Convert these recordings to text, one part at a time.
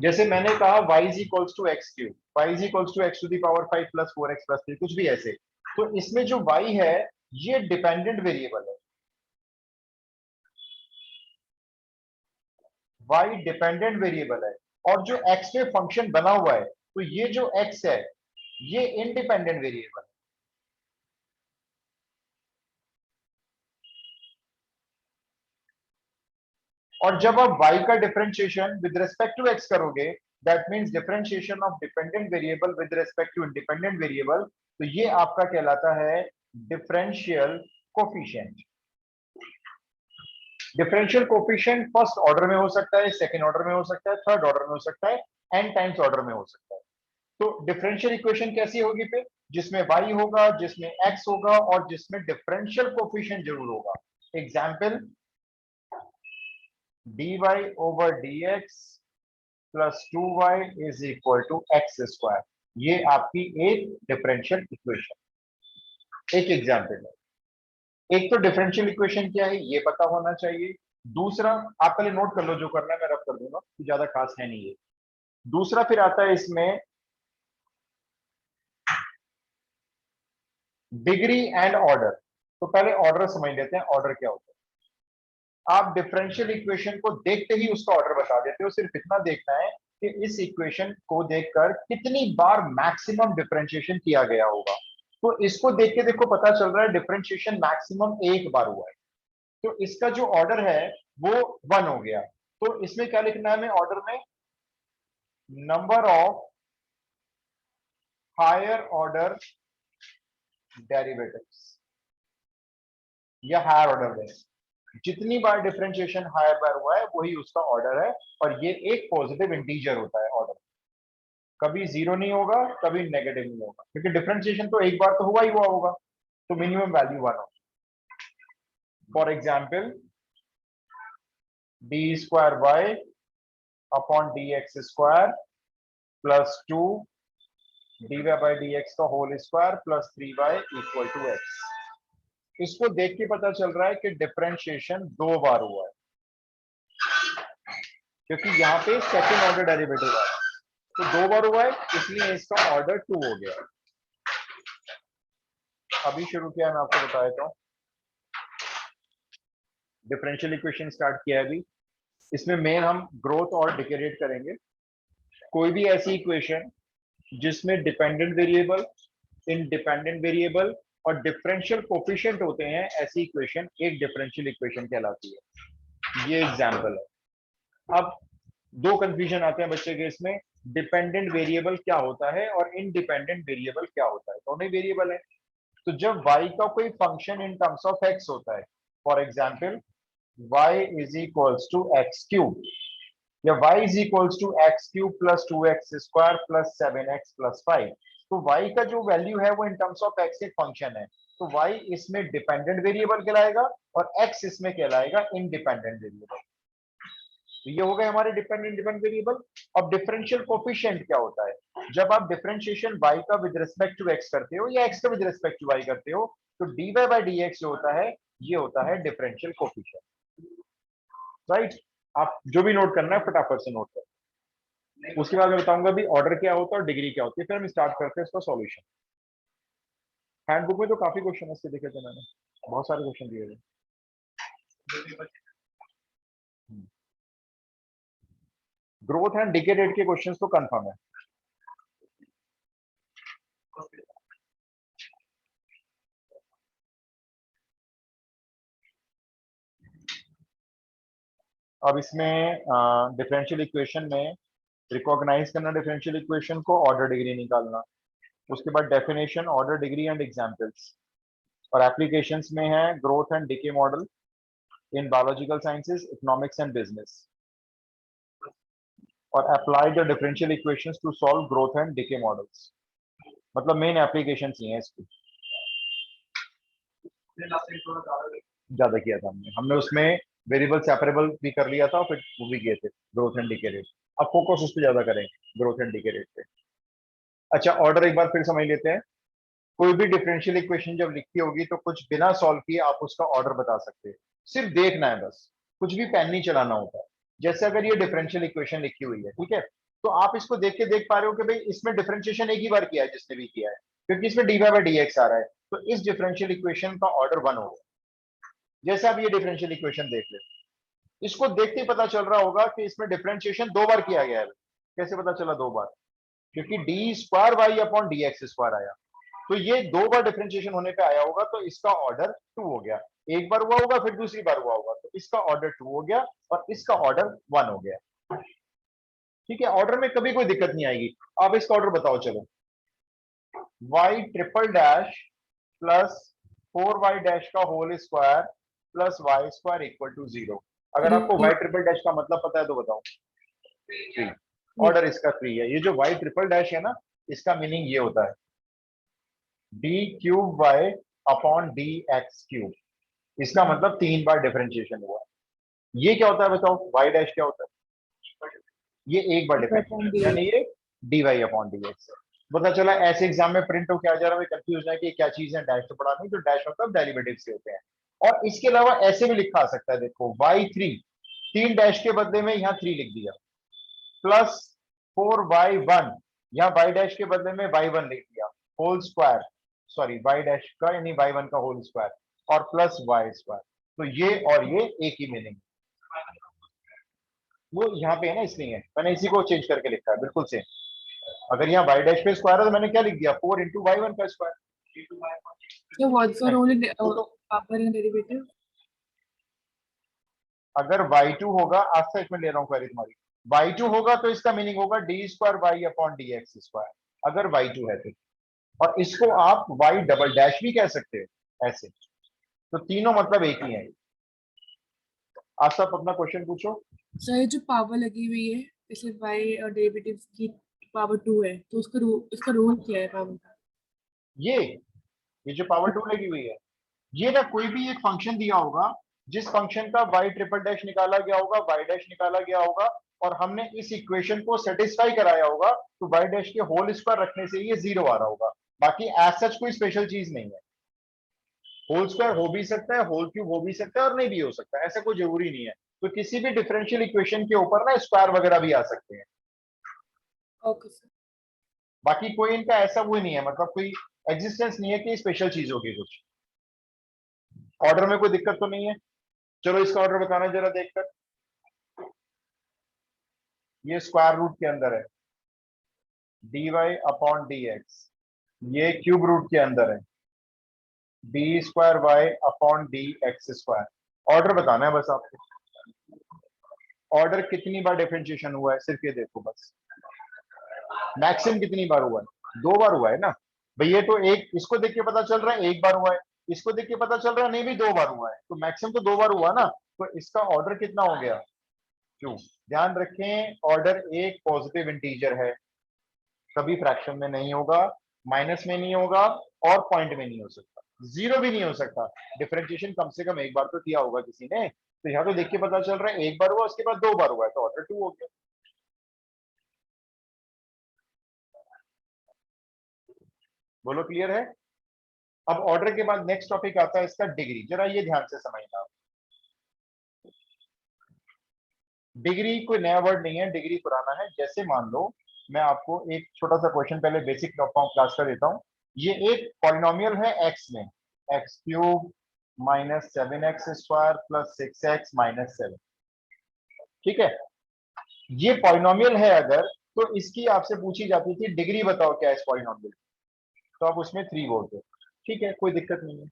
जैसे मैंने कहा y is equals to X cube, Y is equals to X to the power 5 plus 4x plus 3, कुछ भी ऐसे। तो इसमें जो y है ये डिपेंडेंट वेरिएबल है, y डिपेंडेंट वेरिएबल है। और जो x में फंक्शन बना हुआ है, तो ये जो x है ये इंडिपेंडेंट वेरिएबल है। और जब आप y का differentiation with respect to x करोगे, that means differentiation of dependent variable with respect to independent variable, तो ये आपका कहलाता है differential coefficient. Differential coefficient first order में हो सकता है, सेकंड ऑर्डर में हो सकता है, थर्ड ऑर्डर में हो सकता है, एन टाइम्स ऑर्डर में हो सकता है। तो डिफरेंशियल इक्वेशन कैसी होगी फिर? जिसमें y होगा, जिसमें x होगा और जिसमें डिफरेंशियल कोफिशिएंट जरूर होगा। Example dy over dx plus 2y is equal to X square, ये आपकी एक डिफरेंशियल इक्वेशन। एक एग्जांपल है। एक तो डिफरेंशियल इक्वेशन क्या है ये पता होना चाहिए। दूसरा, आप पहले नोट कर लो, जो करना है मैं रब कर दूंगा, ज्यादा खास है नहीं ये। दूसरा फिर आता है इसमें डिग्री एंड ऑर्डर। तो पहले ऑर्डर समझ लेते हैं, ऑर्डर क्या होता है। आप डिफरेंशियल इक्वेशन को देखते ही उसका ऑर्डर बता देते हो, सिर्फ इतना देखना है कि इस इक्वेशन को देखकर कितनी बार मैक्सिमम डिफरेंशिएशन किया गया होगा। तो इसको देख के देखो पता चल रहा है डिफरेंशिएशन मैक्सिमम एक बार हुआ है, तो इसका जो ऑर्डर है वो 1 हो गया। तो इसमें क्या लिखना है हमें ऑर्डर में? Number of higher order derivatives या हायर ऑर्डर में जितनी बार डिफरेंशिएशन हायर बार हुआ है वही उसका ऑर्डर है। और ये एक पॉजिटिव इंटीजर होता है ऑर्डर, कभी जीरो नहीं होगा, कभी नेगेटिव नहीं होगा, क्योंकि डिफरेंशिएशन तो एक बार तो हुआ ही हुआ होगा, तो मिनिमम वैल्यू 1 होगा। For example d square Y upon D x square plus 2 dy by D x का whole square plus 3y equal to x. इसको देख के पता चल रहा है कि डिफरेंशिएशन 2 बार हुआ है, क्योंकि यहाँ पे सेकंड ऑर्डर डेरिवेटिव है, तो 2 बार हुआ है, इसलिए इसका ऑर्डर 2 हो गया। अभी शुरू किया है, मैं आपको बता देता हूँ। डिफरेंशियल इक्वेशन स्टार्ट किया है अभी। इसमें मेन हम ग्रोथ और डिके रेट करेंगे। कोई भी ऐसी इक्वेशन जिसमें डिपेंडेंट वेरिएबल, इंडिपेंडेंट वेरिएबल और डिफरेंशियल कोफिशिएंट होते हैं, ऐसी इक्वेशन एक डिफरेंशियल इक्वेशन कहलाती है। ये एग्जांपल है। अब दो कंफ्यूजन आते हैं बच्चे के इसमें, डिपेंडेंट वेरिएबल क्या होता है और इंडिपेंडेंट वेरिएबल क्या होता है। दोनों ही वेरिएबल है। तो जब y का कोई function in terms of x होता है, for example y is equals to X cube या y is equals to X cube plus 2x square plus 7x plus 5, तो y का जो वैल्यू है वो इन टर्म्स ऑफ x एक function है, तो y इसमें डिपेंडेंट वेरिएबल कहलाएगा और x इसमें कहलाएगा इंडिपेंडेंट वेरिएबल। तो ये हो गए हमारे डिपेंडेंट इंडिपेंडेंट वेरिएबल। अब डिफरेंशियल कोफिशिएंट क्या होता है? जब आप डिफरेंशिएशन y का विद रिस्पेक्ट टू x करते हो या x का विद रिस्पेक्ट टू y करते हो, तो dy बाई dx जो होता है ये होता है डिफरेंशियल कोफिशिएंट। राइट? आप जो भी नोट करना है फटाफट से नोट करो। उसके बाद मैं बताऊंगा भी ऑर्डर क्या होता है और डिग्री क्या होती है, फिर हम स्टार्ट करते हैं इसका सॉल्यूशन। हैंडबुक में तो काफी क्वेश्चन इसके देखे थे मैंने, बहुत सारे क्वेश्चन दिए थे। ग्रोथ एंड डिके रेट के क्वेश्चंस तो कंफर्म है। अब इसमें डिफरेंशियल इक्वेशन में रिकॉग्नाइज करना डिफरेंशियल इक्वेशन को, ऑर्डर डिग्री निकालना, उसके बाद definition, order degree and examples. और एप्लीकेशंस में है growth and decay model in biological sciences, economics and business, और apply the differential equations to solve growth and decay models. मतलब मेन एप्लीकेशंस ही हैं इसकी। ज्यादा किया था हमने उसमें वेरिएबल सेपरेबल भी कर लिया था और फिर वो भी किए थे ग्रोथ एंड डिके रेट। अब फोकस उस पर ज्यादा करेंगे, ग्रोथ एंड डिके रेट पे। अच्छा, ऑर्डर एक बार फिर समझ लेते हैं। कोई भी डिफरेंशियल इक्वेशन जब लिखी होगी तो कुछ बिना सॉल्व किए आप उसका ऑर्डर बता सकते हैं, सिर्फ देखना है बस, कुछ भी पेन नहीं चलाना होता है। जैसे अगर ये डिफरेंशियल इक्वेशन लिखी हुई है, ठीक है, तो आप इसको देख के देख पा रहे हो कि भाई इसमें डिफरेंशिएशन एक ही बार किया है जिसने भी किया है, क्योंकि इसमें dy बाई dx आ रहा है, तो इस डिफरेंशियल इक्वेशन का ऑर्डर 1 हो गया। जैसे आप ये डिफरेंशियल इक्वेशन देख ले, इसको देखते ही पता चल रहा होगा कि इसमें डिफरेंशिएशन 2 बार किया गया है। कैसे पता चला 2 बार? क्योंकि D square Y upon D x square आया, तो ये 2 बार डिफरेंशिएशन होने पे आया होगा, तो इसका ऑर्डर 2 हो गया। एक बार हुआ होगा, फिर दूसरी बार हुआ होगा, तो इसका ऑर्डर 2 हो गया और इसका ऑर्डर 1 हो गया। ठीक है, ऑर्डर में कभी कोई दिक्कत नहीं आएगी। आप इसका ऑर्डर बताओ, चलो। y triple dash plus 4y dash का whole square plus y square equal to 0। अगर आपको y ट्रिपल डैश का मतलब पता है तो बताओ। 3। ऑर्डर इसका 3 है। ये जो y ट्रिपल डैश है ना, इसका मीनिंग ये होता है D cube y upon D x cube. इसका मतलब 3 बार डिफरेंशिएशन हुआ। ये क्या होता है बताओ? y डैश क्या होता है? ये एक बार डिफरेंशिएशन, यानी ये dy अपॉन dx है। पता चला ऐसे एग्जाम में प्रिंट हो क्या जा रहा है, कंफ्यूज है कि क्या चीज है, डैश तो पढ़ा नहीं, तो डैश मतलब डेरिवेटिव से होते हैं। और इसके अलावा ऐसे भी लिखा आ सकता है, देखो y3, 3 डैश के बदले में यहाँ 3 लिख दिया, प्लस 4y1, यहाँ y डैश के बदले में y1 लिख दिया, whole square, sorry y dash का यानी y1 का होल स्क्वायर, और प्लस y स्क्वायर। तो ये और ये एक ही मीनिंग, वो यहाँ पे है ना, इसलिए है मैंने इसी को चेंज करके लिखा है, बिल्कुल सेम। अगर यहाँ y डैश पे स्क्वायर है तो मैंने क्या लिख दिया, 4 इंटू y1 का square. So what's the role in तो power and derivative? अगर y2 होगा, आज तक मैं ले रहा हूँ क्वेरी तुम्हारी, y2 होगा तो इसका मीनिंग होगा D square Y upon D x square, अगर y2 है तो। और इसको आप y डबल डैश भी कह सकते हो ऐसे। तो तीनों मतलब एक ही है। आज आप अपना क्वेश्चन पूछो। So ये जो पावर लगी हुई है, जैसे y और डेरिवेटिव की पावर 2 है, तो उसका रोल क्या है पावर का? ये जो पावर 2 लगी हुई है, ये ना कोई भी एक फंक्शन दिया होगा, जिस फंक्शन का y ट्रिपल डैश निकाला गया होगा, y डैश निकाला गया होगा, और हमने इस इक्वेशन को सेटिस्फाई कराया होगा, तो y डैश के होल स्क्वायर रखने से ये 0 आ रहा होगा। बाकी एज सच कोई स्पेशल चीज नहीं है। होल स्क्वायर हो भी सकता है, होल क्यूब हो भी सकता है, और नहीं भी हो सकता है, ऐसा कोई जरूरी नहीं है। तो किसी भी डिफरेंशियल इक्वेशन के ऊपर ना स्क्वायर वगैरह भी आ सकते हैं। Okay sir. बाकी कोई इनका ऐसा वो नहीं है, मतलब कोई एग्जिस्टेंस नहीं है कि स्पेशल चीज होगी कुछ। ऑर्डर में कोई दिक्कत तो नहीं है? चलो इसका ऑर्डर बताना जरा देखकर। ये स्क्वायर रूट के अंदर है, dy अपॉन dx, ये क्यूब रूट के अंदर है, D square Y upon D x square. Order बताना है बस आपको। ऑर्डर कितनी बार डिफरेंशिएशन हुआ है सिर्फ ये देखो बस। मैक्सिमम कितनी बार हुआ है? 2 बार हुआ है ना भाई। ये तो एक, इसको देख के पता चल रहा है 1 बार हुआ है, इसको देख के पता चल रहा है नहीं भी 2 बार हुआ है, तो मैक्सिमम तो 2 बार हुआ ना। तो इसका ऑर्डर कितना हो गया? क्यों? ध्यान रखें, ऑर्डर एक पॉजिटिव इंटीजर है, कभी फ्रैक्शन में नहीं होगा, माइनस में नहीं होगा, और पॉइंट में नहीं हो सकता, 0 भी नहीं हो सकता। डिफरेंशिएशन कम से कम एक बार तो किया होगा किसी ने। तो यहाँ तो देख के पता चल रहा है 1 बार हुआ, उसके बाद 2 बार हुआ है, तो ऑर्डर 2 हो गया। बोलो क्लियर है? अब ऑर्डर के बाद नेक्स्ट टॉपिक आता है इसका डिग्री। जरा ये ध्यान से समझना। डिग्री कोई नया वर्ड नहीं है, डिग्री पुराना है। जैसे मान लो मैं आपको एक छोटा सा क्वेश्चन पहले बेसिक फॉर्म क्लास का देता हूं। ये एक पॉलिनोमियल है x में, x cube minus 7x square plus 6x minus 7। ठीक है, ये पॉलिनोमियल है अगर, तो इसकी आपसे पूछी जाती थी डिग्री बताओ क्या है इस पॉलिनोमियल, तो आप उसमें 3 बोलते। ठीक है, कोई दिक्कत नहीं है।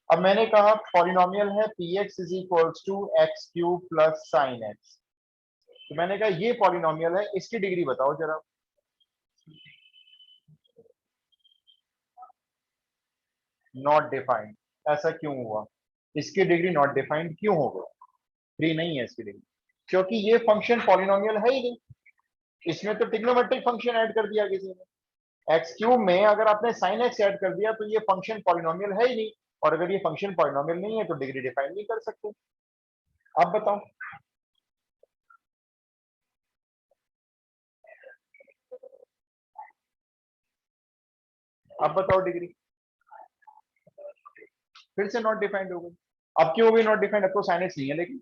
अब मैंने कहा पॉलिनोमियल है P X is equals to X cube plus sine X, तो मैंने कहा ये पॉलिनोमियल है, इसकी डिग्री बताओ जरा। नॉट डिफाइंड, ऐसा क्यों हुआ? इसकी डिग्री नॉट डिफाइंड क्यों हो गई? 3 नहीं है इसकी डिग्री, क्योंकि ये फंक्शन पॉलिनोमियल है ही नहीं। इसमें तो ट्रिग्नोमेट्रिक फंक्शन ऐड कर दिया किसी ने। एक्स क्यूब में अगर आपने साइन एक्स ऐड कर दिया तो ये फंक्शन पॉलिनोमियल है ही नहीं, और अगर ये फंक्शन पॉलिनोमियल नहीं है तो डिग्री डिफाइन नहीं कर सकते। अब बताओ। अब बताओ डिग्री। फिर से नॉट डिफाइंड हो गई। अब क्यों हो गई नॉट डिफाइंड? अब तो साइन एक्स नहीं है लेकिन,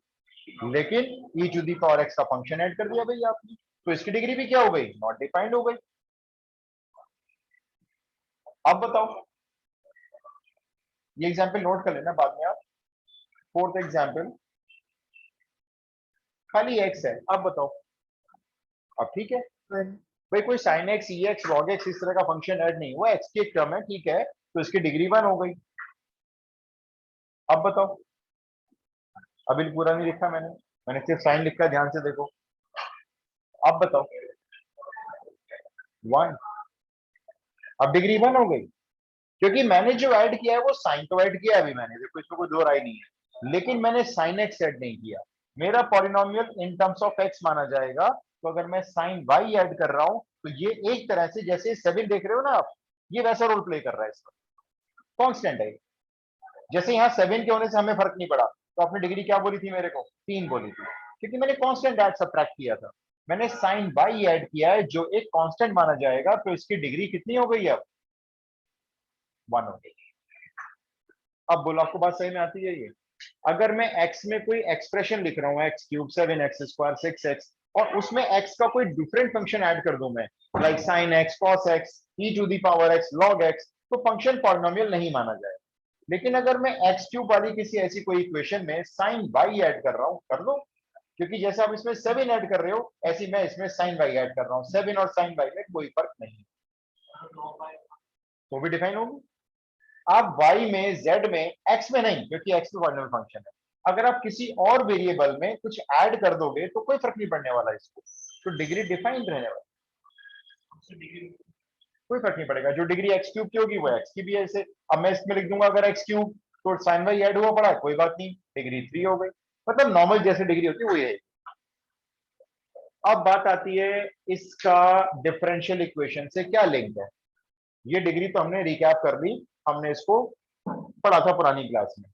लेकिन ई टू दी पावर एक्स का फंक्शन ऐड कर दिया भाई आपने, तो इसकी डिग्री भी क्या हो गई, नॉट डिफाइंड हो गई। अब बताओ, ये एग्जाम्पल नोट कर लेना बाद में आप। फोर्थ एग्जाम्पल, खाली एक्स है, अब बताओ। अब ठीक है भाई, कोई साइन एक्स, ई एक्स, लॉग एक्स इस तरह का फंक्शन ऐड नहीं हुआ, एक्स की एक टर्म है, ठीक है, तो इसकी डिग्री 1 हो गई। अब बताओ, अभी पूरा नहीं लिखा मैंने, मैंने सिर्फ साइन लिखा, ध्यान से देखो। अब बताओ, 1। अब डिग्री 1 हो गई, क्योंकि मैंने जो ऐड किया है वो साइन तो ऐड किया है अभी मैंने, देखो इसमें कोई दो राय नहीं है, लेकिन मैंने साइन एक्स ऐड नहीं किया। मेरा polynomial in terms of x माना जाएगा, तो अगर मैं साइन वाई ऐड कर रहा हूं तो ये एक तरह से, जैसे 7 देख रहे हो ना आप, ये वैसा रोल प्ले कर रहा है, इसका कांस्टेंट है। जैसे यहाँ 7 के होने से हमें फर्क नहीं पड़ा, तो आपने डिग्री क्या बोली थी मेरे को, 3 बोली थी, क्योंकि मैंने कांस्टेंट ऐड सब्ट्रैक्ट किया था। मैंने साइन वाई ऐड किया है जो एक कांस्टेंट माना जाएगा, तो इसकी डिग्री कितनी हो गई, अब 1 हो गई। अब बोलो, आपको बात सही में आती है ये? अगर मैं x में कोई एक्सप्रेशन लिख रहा हूँ, एक्स क्यूब 7x² 6x, और उसमें x का कोई डिफरेंट फंक्शन ऐड कर दूं मैं, like sine X, cos X, E to the power X, log X, तो फंक्शन पॉलिनोमियल नहीं माना जाए। लेकिन अगर मैं एक्स क्यूब वाली किसी ऐसी कोई इक्वेशन में साइन वाई ऐड कर रहा हूं, कर दो, क्योंकि जैसे आप इसमें 7 ऐड कर रहे हो, ऐसी मैं इसमें साइन वाई ऐड कर रहा हूँ, 7 और साइन वाई में कोई फर्क नहीं, तो भी डिफाइन होगी। आप y में, z में, x में नहीं, क्योंकि x तो पॉलिनोमियल फंक्शन है, अगर आप किसी और वेरिएबल में कुछ ऐड कर दोगे तो कोई फर्क नहीं पड़ने वाला इसको, तो डिग्री डिफाइंड रहने वाली, कोई फर्क नहीं पड़ेगा। जो डिग्री एक्स क्यूब की होगी वो एक्स की भी है। ऐसे अब मैं इसमें लिख दूंगा अगर एक्स क्यूब, तो साइन वाई ऐड हुआ पड़ा, कोई बात नहीं, डिग्री 3 हो गई, मतलब नॉर्मल जैसे डिग्री होती है वो ये। अब बात आती है इसका डिफरेंशियल इक्वेशन से क्या लिंक है। ये डिग्री तो हमने रिकैप कर ली, हमने इसको पढ़ा था पुरानी क्लास में।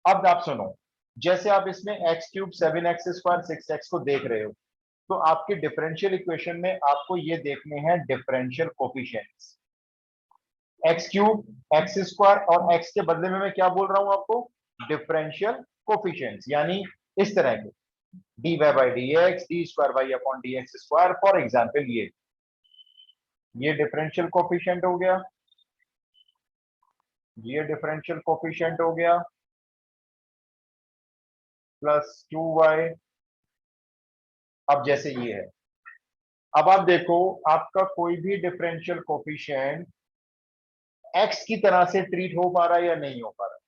अब आप सुनो, जैसे आप इसमें एक्स क्यूब 7x² 6x को देख रहे हो, तो आपके डिफरेंशियल इक्वेशन में आपको ये देखने हैं differential coefficients, x cube, x square, और एक्स के बदले में मैं क्या बोल रहा हूं आपको, डिफरेंशियल कोफिशिएंट्स, यानी इस तरह के dy by D x, D square by upon D x square, for example ये डिफरेंशियल कोफिशिएंट हो गया, ये डिफरेंशियल कोफिशिएंट हो गया, प्लस 2y। अब जैसे ये है, अब आप देखो, आपका कोई भी डिफरेंशियल कोफिशिएंट x की तरह से ट्रीट हो पा रहा है या नहीं हो पा रहा है।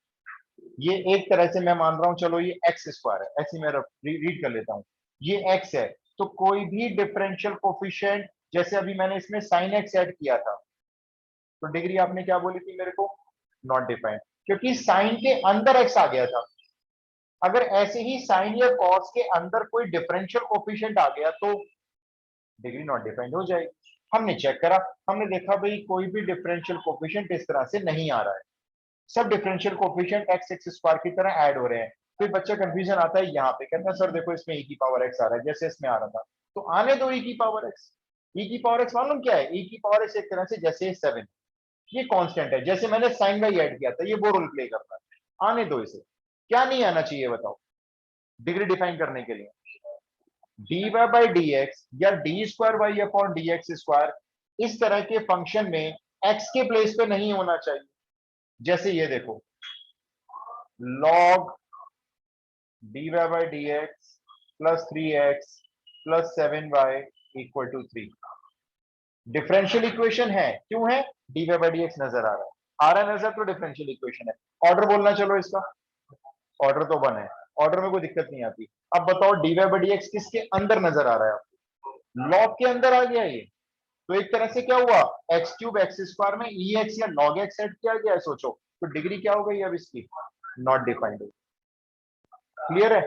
ये एक तरह से मैं मान रहा हूं, चलो ये एक्स स्क्वायर है, ऐसे मैं रीड कर लेता हूं, ये x है, तो कोई भी डिफरेंशियल कोफिशिएंट, जैसे अभी मैंने इसमें साइन एक्स ऐड किया था, तो डिग्री आपने क्या बोली थी मेरे को, नॉट डिफाइंड, क्योंकि साइन के अंदर एक्स आ गया था। अगर ऐसे ही साइन या कॉस के अंदर कोई डिफरेंशियल कोफिशिएंट आ गया तो डिग्री नॉट डिफाइंड हो जाएगी। हमने चेक करा, हमने देखा भाई कोई भी डिफरेंशियल कोफिशिएंट इस तरह से नहीं आ रहा है, सब differential coefficient x x square की तरह ऐड हो रहे हैं। फिर बच्चा कंफ्यूजन आता है यहाँ पे, कहता है सर देखो इसमें e की पावर x आ रहा है, जैसे इसमें आ रहा था, तो आने दो e की पावर x। e की पावर x मालूम क्या है, e की पावर x एक तरह से जैसे 7, ये कांस्टेंट है, जैसे मैंने साइन वाई ऐड किया था, ये वो रोल प्ले करता है, आने दो इसे। क्या नहीं आना चाहिए बताओ डिग्री डिफाइन करने के लिए, dy बाई डी एक्स या D square Y upon D x square, इस तरह के फंक्शन में x के प्लेस पे नहीं होना चाहिए। जैसे ये देखो, log dy by D X plus 3x plus 7y equal to 3, differential equation है, क्यों है, dy बाई डी एक्स नजर आ रहा है, नजर, तो डिफरेंशियल इक्वेशन है। ऑर्डर बोलना चलो इसका, ऑर्डर तो 1 है, ऑर्डर में कोई दिक्कत नहीं आती। अब बताओ dy बाई डी एक्स किसके अंदर नजर आ रहा है आपको, लॉग के अंदर आ गया ये, तो एक तरह से क्या हुआ, एक्स क्यूब एक्स स्क्वायर में ई एक्स या लॉग एक्स ऐड किया गया है, सोचो, तो डिग्री क्या हो गई अब इसकी, नॉट डिफाइंड। क्लियर है?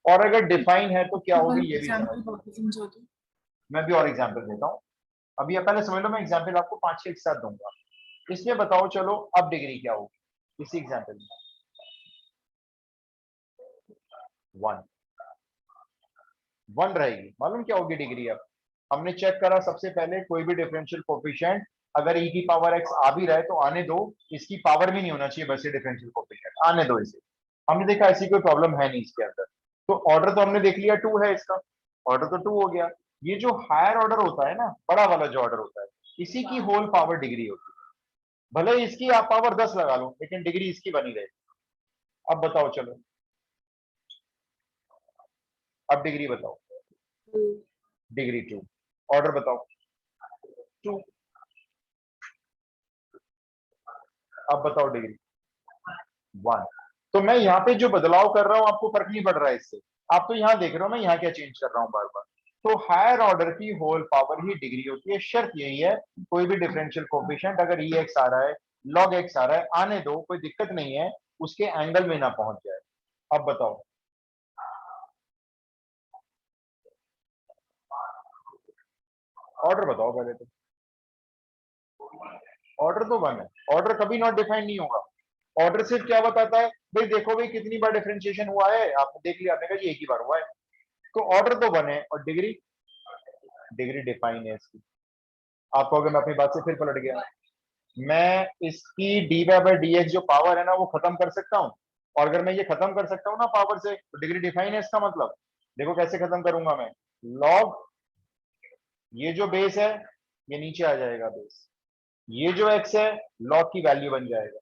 और अगर डिफाइन है तो क्या होगी ये भी समझ, एग्जाम्पल बाकी समझो तो। मैं भी और एग्जांपल देता हूं। अभी ये पहले समझ लो, मैं एग्जांपल आपको 5-6 एक साथ दूंगा, इसमें बताओ चलो अब डिग्री क्या होगी इसी एग्जांपल में, 1 1 रहेगी। मालूम क्या होगी डिग्री अब, हमने चेक करा सबसे पहले, कोई भी डिफरेंशियल कोफिशिएंट अगर e की पावर x आ भी रहा है तो आने दो, इसकी पावर भी नहीं होना चाहिए, बस ये डिफरेंशियल कोफिशिएंट आने दो इसे। हमने देखा ऐसी कोई प्रॉब्लम है नहीं इसके अंदर। तो ऑर्डर तो हमने देख लिया 2 है इसका, ऑर्डर तो 2 हो गया। ये जो हायर ऑर्डर होता है ना, बड़ा वाला जो ऑर्डर होता है, इसी की होल पावर डिग्री होती है। भले ही इसकी आप पावर 10 लगा लो, लेकिन डिग्री इसकी बनी रहेगी। अब बताओ, चलो अब डिग्री बताओ। डिग्री 2, ऑर्डर बताओ 2। अब बताओ डिग्री 1। तो मैं यहाँ पे जो बदलाव कर रहा हूँ आपको फर्क नहीं पड़ रहा है इससे। आप तो यहाँ देख रहे हो मैं यहाँ क्या चेंज कर रहा हूँ बार बार। तो हायर ऑर्डर की होल पावर ही डिग्री होती है। शर्त यही है, कोई भी डिफरेंशियल कोफिशिएंट अगर ई एक्स आ रहा है, लॉग एक्स आ रहा है, आने दो, कोई दिक्कत नहीं है, उसके एंगल में ना पहुंच जाए। अब बताओ, ऑर्डर बताओ पहले तो। ऑर्डर तो 1 है, ऑर्डर कभी नॉट डिफाइंड नहीं होगा। ऑर्डर सिर्फ क्या बताता है, भाई देखो भाई कितनी बार डिफरेंशिएशन हुआ है, आपने देख लिया, आपने कहा जी एक ही बार हुआ है। तो ऑर्डर तो 1 है, और डिग्री, डिग्री डिफाइन है इसकी। आप कहोगे मैं अपनी बात से फिर पलट गया। मैं इसकी D Y by D X जो पावर है ना वो खत्म कर सकता हूँ, और अगर मैं ये खत्म कर सकता हूँ ना पावर से, तो डिग्री डिफाइन है इसका मतलब। देखो कैसे खत्म करूंगा मैं। लॉग, ये जो बेस है ये नीचे आ जाएगा बेस, ये जो एक्स है लॉग की वैल्यू बन जाएगा,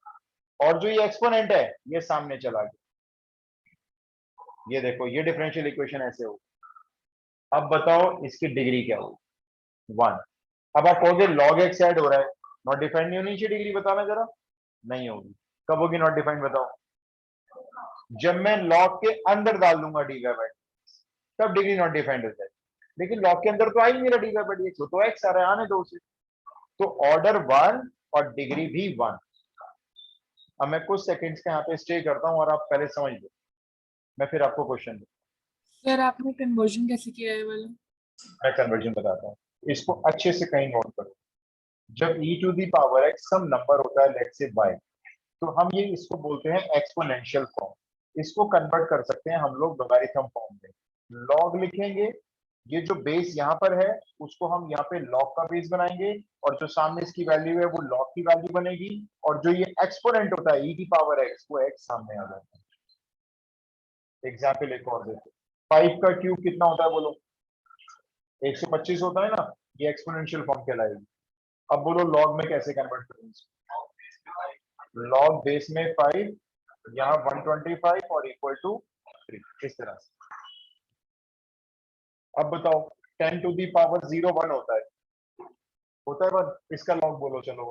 और जो ये एक्सपोनेंट है ये सामने चला गया। ये देखो ये डिफरेंशियल इक्वेशन ऐसे हो। अब बताओ इसकी डिग्री क्या होगी, 1। अब आप कहोगे लॉग एक्स ऐड हो रहा है, नॉट डिफाइंड नहीं होनी चाहिए डिग्री, बताना जरा। नहीं होगी। कब होगी नॉट डिफाइंड बताओ, जब मैं लॉग के अंदर डाल दूंगा डी वाई बाई, तब डिग्री नॉट डिफाइंड हो जाएगी। लेकिन लॉग के अंदर तो आ ही नहीं रहा d Y by D x, तो एक्स आ रहा है, आने दो उसे। तो ऑर्डर 1 और डिग्री भी 1। अब मैं कुछ सेकंड्स के यहाँ पे स्टे करता हूँ और आप पहले समझ लो, मैं फिर आपको क्वेश्चन दूँ। सर आपने कन्वर्जन कैसे किया है वाला? मैं कन्वर्जन बताता हूँ, इसको अच्छे से कहीं नोट करो। जब e to the power x sum number होता है लेट्स से y, तो हम ये इसको बोलते हैं एक्सपोनेंशियल फॉर्म। इसको कन्वर्ट कर सकते हैं हम लोग लोगारिथम फॉर्म में। लॉग लिखेंगे, ये जो बेस यहाँ पर है उसको हम यहाँ पे लॉग का बेस बनाएंगे, और जो सामने इसकी वैल्यू है वो लॉग की वैल्यू बनेगी, और जो ये एक्सपोनेंट होता है e की पावर x, वो x सामने आ जाता है। एग्जाम्पल एक और देखो, 5 का क्यूब कितना होता है बोलो, 125 होता है ना, ये एक्सपोनेंशियल फॉर्म कहलाएगी। अब बोलो लॉग में कैसे कन्वर्ट करेंगे। लॉग बेस में 5, यहाँ 125 और इक्वल टू 3, इस तरह से। अब बताओ 10 टू दी पावर 0 1 होता है 1, इसका लॉग बोलो चलो।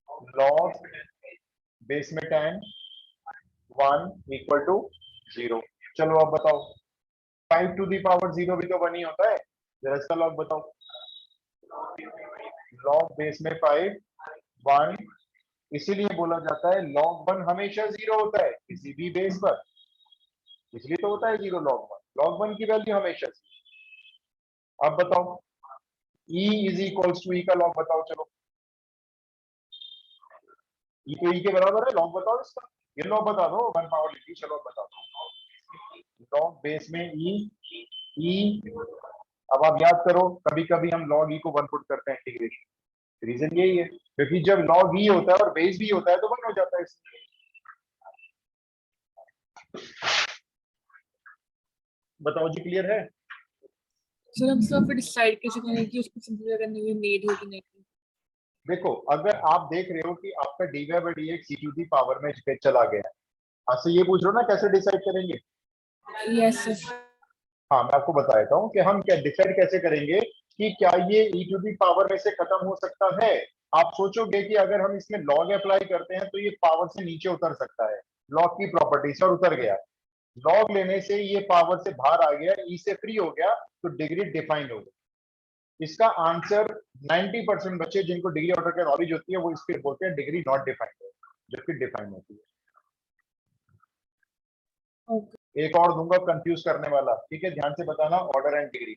अब लॉग बेस में 10 1 इक्वल टू 0। चलो अब बताओ 5 टू दी पावर 0 भी तो 1 ही होता है, जरा इसका लॉग बताओ। लॉग बेस में 5 1, इसीलिए बोला जाता है log 1 हमेशा 0 होता है किसी भी बेस पर, इसलिए तो होता है 0 log 1 की वैल्यू हमेशा 0। अब बताओ e is equals to, e का लॉग बताओ चलो। e तो e के बराबर है, लॉग बताओ इसका। ये लॉग बता दो, 1 पावर लिखी, चलो अब बताओ। लॉग बेस में e, अब आप याद करो कभी कभी हम log e को 1 पुट करते हैं इंटीग्रेशन, रीजन यही है क्योंकि जब log e होता है और बेस भी होता है तो 1 हो जाता है इसमें। बताओ जी, क्लियर है। सर हम सब फिर डिसाइड कैसे करेंगे कि उसको सिंपलीफाई करने की नीड है कि नहीं? देखो अगर आप देख रहे हो कि आपका d Y by D x to the power में चला गया है, आपसे ये पूछ रहे हो ना कैसे डिसाइड करेंगे। Yes sir. हाँ मैं आपको बता देता हूँ कि हम क्या डिसाइड कैसे करेंगे कि क्या ये ई टू दी पावर में से खत्म हो सकता है। आप सोचोगे कि अगर हम इसमें लॉग अप्लाई करते हैं तो ये पावर से नीचे उतर सकता है, लॉग की प्रॉपर्टी से, और उतर गया। लॉग लेने से ये पावर से बाहर आ गया, ई से फ्री हो गया, तो डिग्री डिफाइंड हो गई। इसका आंसर 90% बच्चे जिनको डिग्री ऑर्डर का नॉलेज होती है वो इसके बोलते हैं डिग्री नॉट डिफाइंड है, जबकि डिफाइंड होती है। ओके। एक और दूंगा कंफ्यूज करने वाला, ठीक है, ध्यान से बताना, order and degree.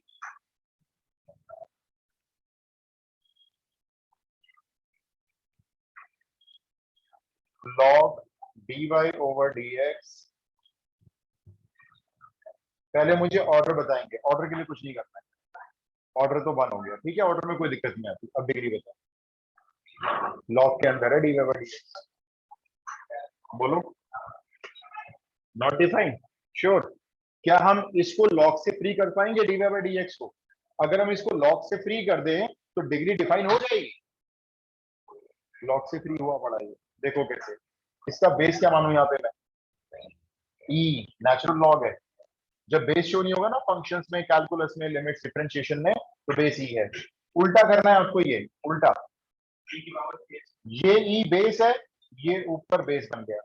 Log d y over d x, पहले मुझे ऑर्डर बताएंगे, ऑर्डर के लिए कुछ नहीं करना है, ऑर्डर तो 1 हो गया, ठीक है, ऑर्डर में कोई दिक्कत नहीं आती। अब डिग्री बताओ, लॉग के अंदर है d y over d x, बोलो। Not defined, sure. क्या हम इसको लॉग से फ्री कर पाएंगे dy बाई dx को? अगर हम इसको लॉग से फ्री कर दें तो डिग्री डिफाइन हो जाएगी। लॉग से फ्री हुआ पड़ा ये, देखो कैसे। इसका बेस क्या मानू यहाँ पे मैं? ई, नेचुरल लॉग है। जब बेस शो नहीं होगा ना फंक्शंस में, कैलकुलस में, लिमिट्स, डिफरेंशिएशन में, तो बेस ई है। उल्टा करना है आपको, ये उल्टा, ये ई बेस है, ये ऊपर बेस बन गया।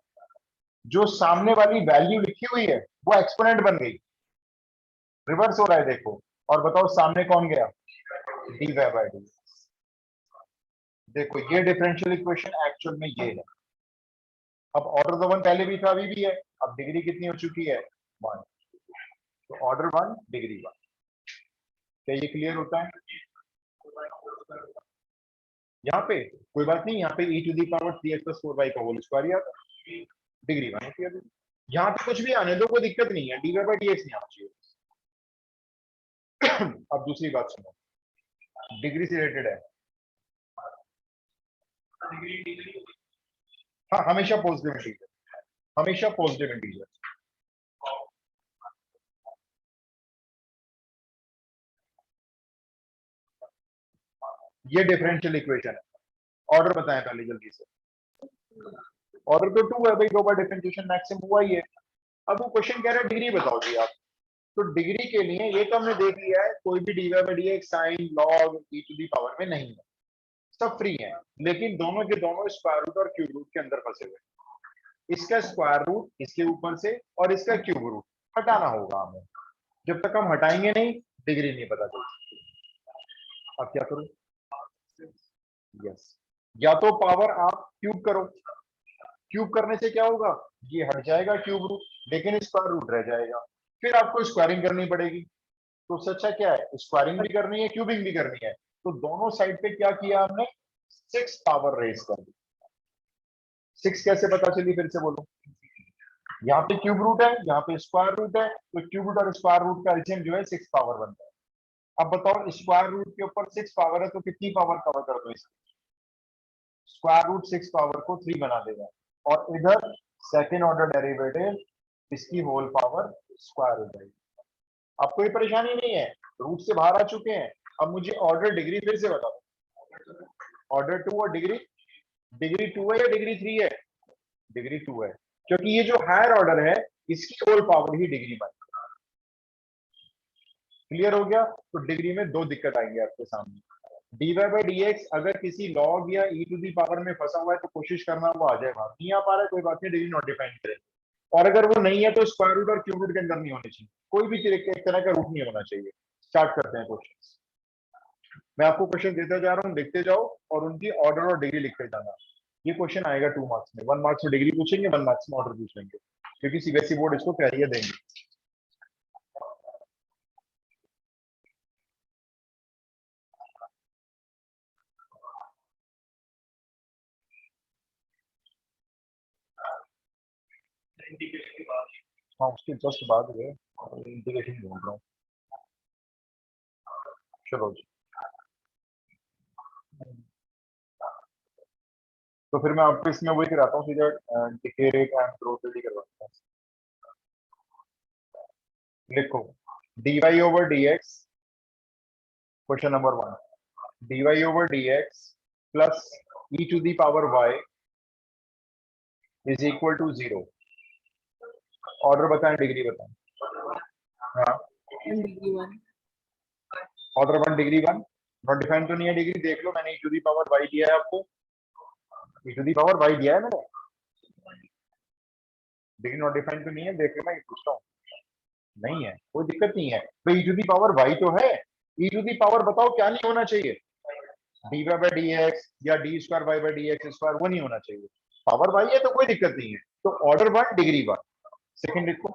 जो सामने वाली वैल्यू लिखी हुई है वो एक्सपोनेंट बन गई, रिवर्स हो रहा है देखो। और बताओ सामने कौन गया? dy by D. देखो ये डिफरेंशियल इक्वेशन एक्चुअल में ये है। अब ऑर्डर तो वन पहले भी था, अभी भी है। अब डिग्री कितनी हो चुकी है? 1। तो ऑर्डर 1 डिग्री 1। क्या ये क्लियर होता है? यहाँ पे कोई बात नहीं, यहाँ पे e to the power 3x plus 4y का होल स्क्वायर आता, डिग्री 1 होती है। यहाँ पे कुछ भी आने दो, कोई दिक्कत नहीं है, dy बाई dx नहीं आना चाहिए। अब दूसरी बात सुनो, डिग्री से रिलेटेड है। हाँ, हमेशा पॉजिटिव इंटीजर, हमेशा पॉजिटिव इंटीजर। ये डिफरेंशियल इक्वेशन है। ऑर्डर बताएं पहले जल्दी से। ऑर्डर तो 2 है भाई, 2 बार डिफरेंशिएशन मैक्सिमम हुआ ही है। अब वो क्वेश्चन कह रहा है डिग्री बताओ जी आप। तो डिग्री के लिए ये तो हमने देख लिया है, कोई भी dy by dx sine log e to the power में नहीं है, सब फ्री है। लेकिन दोनों के दोनों स्क्वायर रूट और क्यूब रूट के अंदर फंसे हुए। इसका स्क्वायर रूट इसके ऊपर से और इसका क्यूब रूट हटाना होगा हमें। जब तक हम हटाएंगे नहीं, डिग्री नहीं पता चलती। अब क्या करूं? यस, या तो पावर आप क्यूब करो, क्यूब करने से क्या होगा? ये हट जाएगा क्यूब रूट, लेकिन स्क्वायर रूट रह जाएगा। फिर आपको स्क्वायरिंग करनी पड़ेगी। तो उससे अच्छा क्या है, स्क्वायरिंग भी करनी है, क्यूबिंग भी करनी है। तो दोनों साइड पे क्या किया हमने? 6 पावर रेज कर दी। 6 कैसे पता चली, फिर से बोलो। यहाँ पे क्यूब रूट है, यहाँ पे स्क्वायर रूट है, तो क्यूब रूट और स्क्वायर रूट का एलसीएम जो है 6 पावर बनता है। अब बताओ स्क्वायर रूट के ऊपर 6 पावर है तो कितनी पावर कवर कर दो इसकी? स्क्वायर रूट 6 पावर को 3 बना देगा। और इधर सेकेंड ऑर्डर डेरिवेटिव, इसकी होल पावर स्क्वायर हो जाएगी। अब कोई परेशानी नहीं है, रूट से बाहर आ चुके हैं। अब मुझे ऑर्डर डिग्री फिर से बता दो। ऑर्डर 2 और डिग्री, डिग्री 2 है या डिग्री 3 है? डिग्री 2 है, क्योंकि ये जो हायर ऑर्डर है इसकी होल पावर ही डिग्री 1। क्लियर हो गया? तो डिग्री में दो दिक्कत आएंगे आपके सामने। dy बाई dx अगर किसी लॉग या e टू दी पावर में फंसा हुआ है तो कोशिश करना वो आ जाए बाहर। नहीं आ पा रहा है, कोई बात नहीं, डिग्री नॉट डिफाइन करें। और अगर वो नहीं है तो स्क्वायर रूट और क्यूब रूट के अंदर नहीं होने चाहिए, कोई भी एक तरह का रूट नहीं होना चाहिए। स्टार्ट करते हैं क्वेश्चन। मैं आपको क्वेश्चन देता जा रहा हूँ, देखते जाओ और उनकी ऑर्डर और डिग्री लिखते जाना। ये क्वेश्चन आएगा 2 मार्क्स में। 1 मार्क्स में डिग्री पूछेंगे, 1 मार्क्स में ऑर्डर पूछ लेंगे, क्योंकि सीबीएसई बोर्ड इसको तैयारियां देंगे। हाँ, उसके जस्ट बाद है, इंटीग्रेशन बोल रहा हूँ। चलो जी, तो फिर मैं आपको इसमें वही कराता हूँ सीधा, decay rate and growth rate ही करवाता हूँ। लिखो dy over dx, question number 1, dy over dx plus e to the power y is equal to 0। Order बताएं, डिग्री बताएं। हाँ, 1 degree 1। Order 1 degree 1। Not define तो नहीं है डिग्री, देख लो, मैंने e to the power y दिया है आपको, e to the power y दिया है मैंने। डिग्री नॉट डिफाइन तो नहीं है, देख लो, मैं पूछता हूँ। नहीं है, कोई दिक्कत नहीं है। तो e to the power y तो है, e टू दी पावर बताओ क्या नहीं होना चाहिए? dy बाई dx या D square y by D x square, वो नहीं होना चाहिए। पावर y है तो कोई दिक्कत नहीं है। तो ऑर्डर 1 डिग्री 1। सेकंड लिखो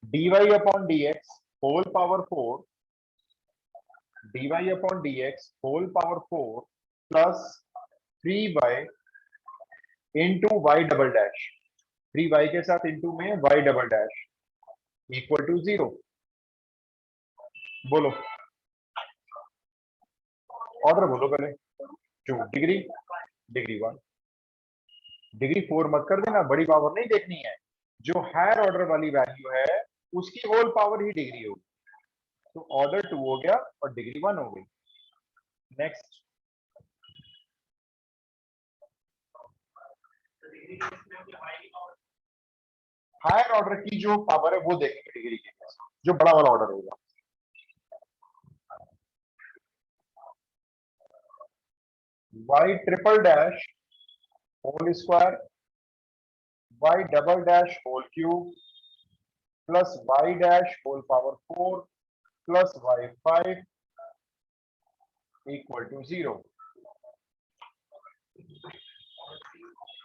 dy upon dx whole power 4, dy upon dx whole power 4 plus 3y into y double dash, 3y के साथ इंटू में y double dash equal to 0। बोलो, ऑर्डर बोलो पहले। 2 डिग्री, डिग्री 1, डिग्री 4 मत कर देना, बड़ी पावर नहीं देखनी है। जो हायर ऑर्डर वाली वैल्यू है उसकी होल पावर ही डिग्री होगी। तो ऑर्डर 2 हो गया और डिग्री 1 हो गई। नेक्स्ट, हायर ऑर्डर की जो पावर है वो देखेंगे डिग्री के केस, जो बड़ा वाला ऑर्डर होगा। y triple dash whole square, y double dash whole cube plus y dash whole power 4 plus y5 equal to 0।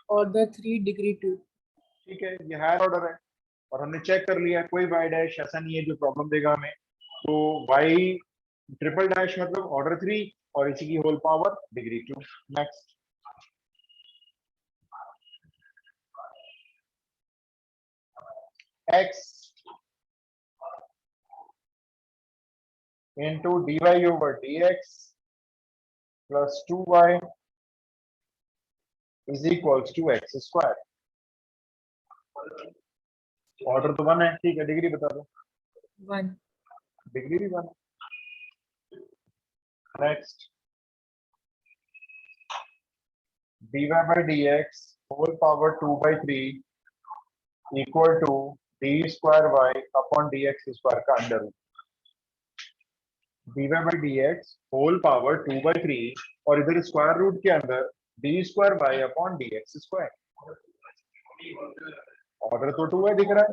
Order 3 degree 2। ठीक है, ये हायर ऑर्डर है और हमने चेक कर लिया कोई y डैश ऐसा नहीं है जो प्रॉब्लम देगा हमें। तो y ट्रिपल डैश मतलब ऑर्डर 3 और इसी की whole power degree 2। Next, x into dy over dx plus 2y is equals to x square। Order तो 1 है, ठीक है, डिग्री बता दो। 1। डिग्री भी 1। Next, dy by dx whole power 2/3 equal to d square y upon dx square का under root. dy by dx whole power 2/3 और इधर स्क्वायर रूट के अंदर d square y upon dx square. Order तो 2 है, दिख रहा है,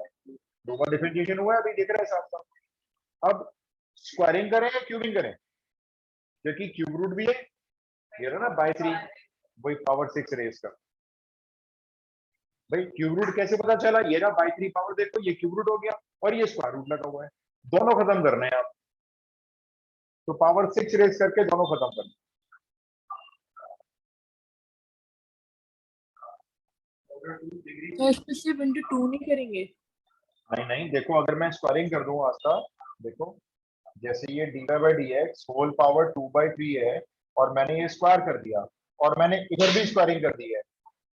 2 का डिफरेंशिएशन हुआ है, अभी दिख रहा है साफ साफ। अब स्क्वायरिंग करें या क्यूबिंग करें, क्योंकि क्यूब रूट भी है, ये रहा ना बाय 3, वही पावर 6 रेज का। भाई क्यूब रूट कैसे पता चला, ये रहा बाय 3 पावर, देखो ये क्यूब रूट हो गया और ये स्क्वायर रूट लगा हुआ है, दोनों खत्म करने हैं आप। तो पावर 6 रेज करके दोनों खत्म करने। तो इसमें सिर्फ इंटू 2 नहीं करेंगे? नहीं नहीं, देखो अगर मैं स्क्वायरिंग कर दूं आस्था, देखो जैसे ये dy by dx whole power 2/3 है और मैंने ये स्क्वायर कर दिया और मैंने इधर भी स्क्वायरिंग कर दी है,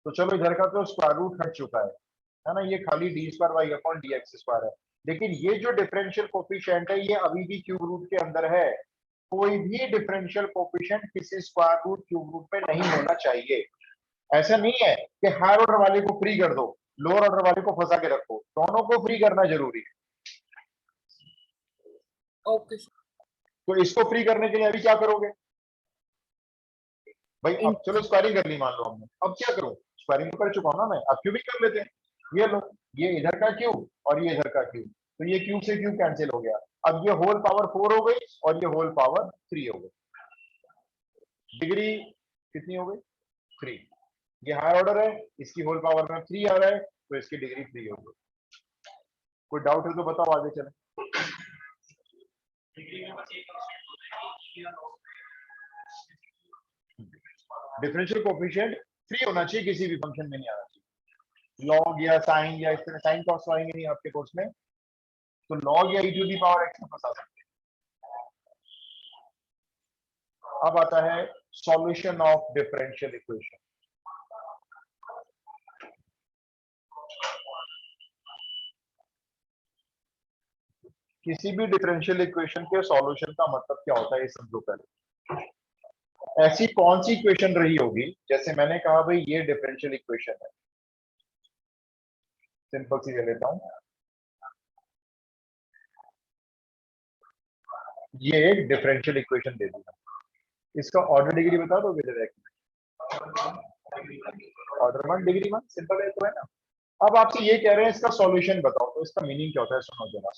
तो चलो इधर का तो स्क्वायर रूट हट चुका है ना, ये खाली d square Y upon D x square है। लेकिन ये जो डिफरेंशियल कोफिशिएंट है ये अभी भी क्यूब रूट के अंदर है। कोई भी डिफरेंशियल कोफिशिएंट किसी स्क्वायर रूट क्यूब रूट में नहीं होना चाहिए। ऐसा नहीं है कि हायर ऑर्डर वाले को फ्री कर दो, लोअर ऑर्डर वाले को फंसा के रखो, दोनों को फ्री करना जरूरी है। ओके। तो इसको फ्री करने के लिए अभी क्या करोगे भाई, अब चलो स्क्वायरिंग कर ली मान लो हमने, अब क्या करूं, स्क्वायरिंग तो कर चुका हूं ना मैं, अब क्यूबिंग कर लेते हैं। ये लो, ये इधर का क्यूब और ये इधर का क्यूब, तो ये क्यूब से क्यूब कैंसिल हो गया। अब ये होल पावर 4 हो गई और ये होल पावर 3 हो गई। डिग्री कितनी हो गई, 3। ये हायर ऑर्डर है, इसकी होल पावर में 3 आ रहा है, तो इसकी डिग्री 3 हो गई। कोई डाउट है तो बताओ, आगे चले। डिफरेंशियल कोएफिशिएंट 3 होना चाहिए, किसी भी फंक्शन में नहीं आना चाहिए। लॉग या साइन या इस तरह, साइन कॉस तो आएंगे नहीं आपके कोर्स में, तो लॉग या e to the power x में फंसा सकते हैं। अब आता है सॉल्यूशन ऑफ डिफरेंशियल इक्वेशन। किसी भी डिफरेंशियल इक्वेशन के सॉल्यूशन का मतलब क्या होता है ये समझो पहले। ऐसी कौन सी इक्वेशन रही होगी, जैसे मैंने कहा भाई ये डिफरेंशियल इक्वेशन है, सिंपल सी ले लेता हूं, ये एक डिफरेंशियल इक्वेशन दे दिया, इसका ऑर्डर डिग्री बता दोगे डायरेक्ट, ऑर्डर 1 डिग्री 1, सिंपल है तो, है ना। अब आपसे ये कह रहे हैं इसका सॉल्यूशन बताओ, तो इसका मीनिंग क्या होता है सुनो जरा।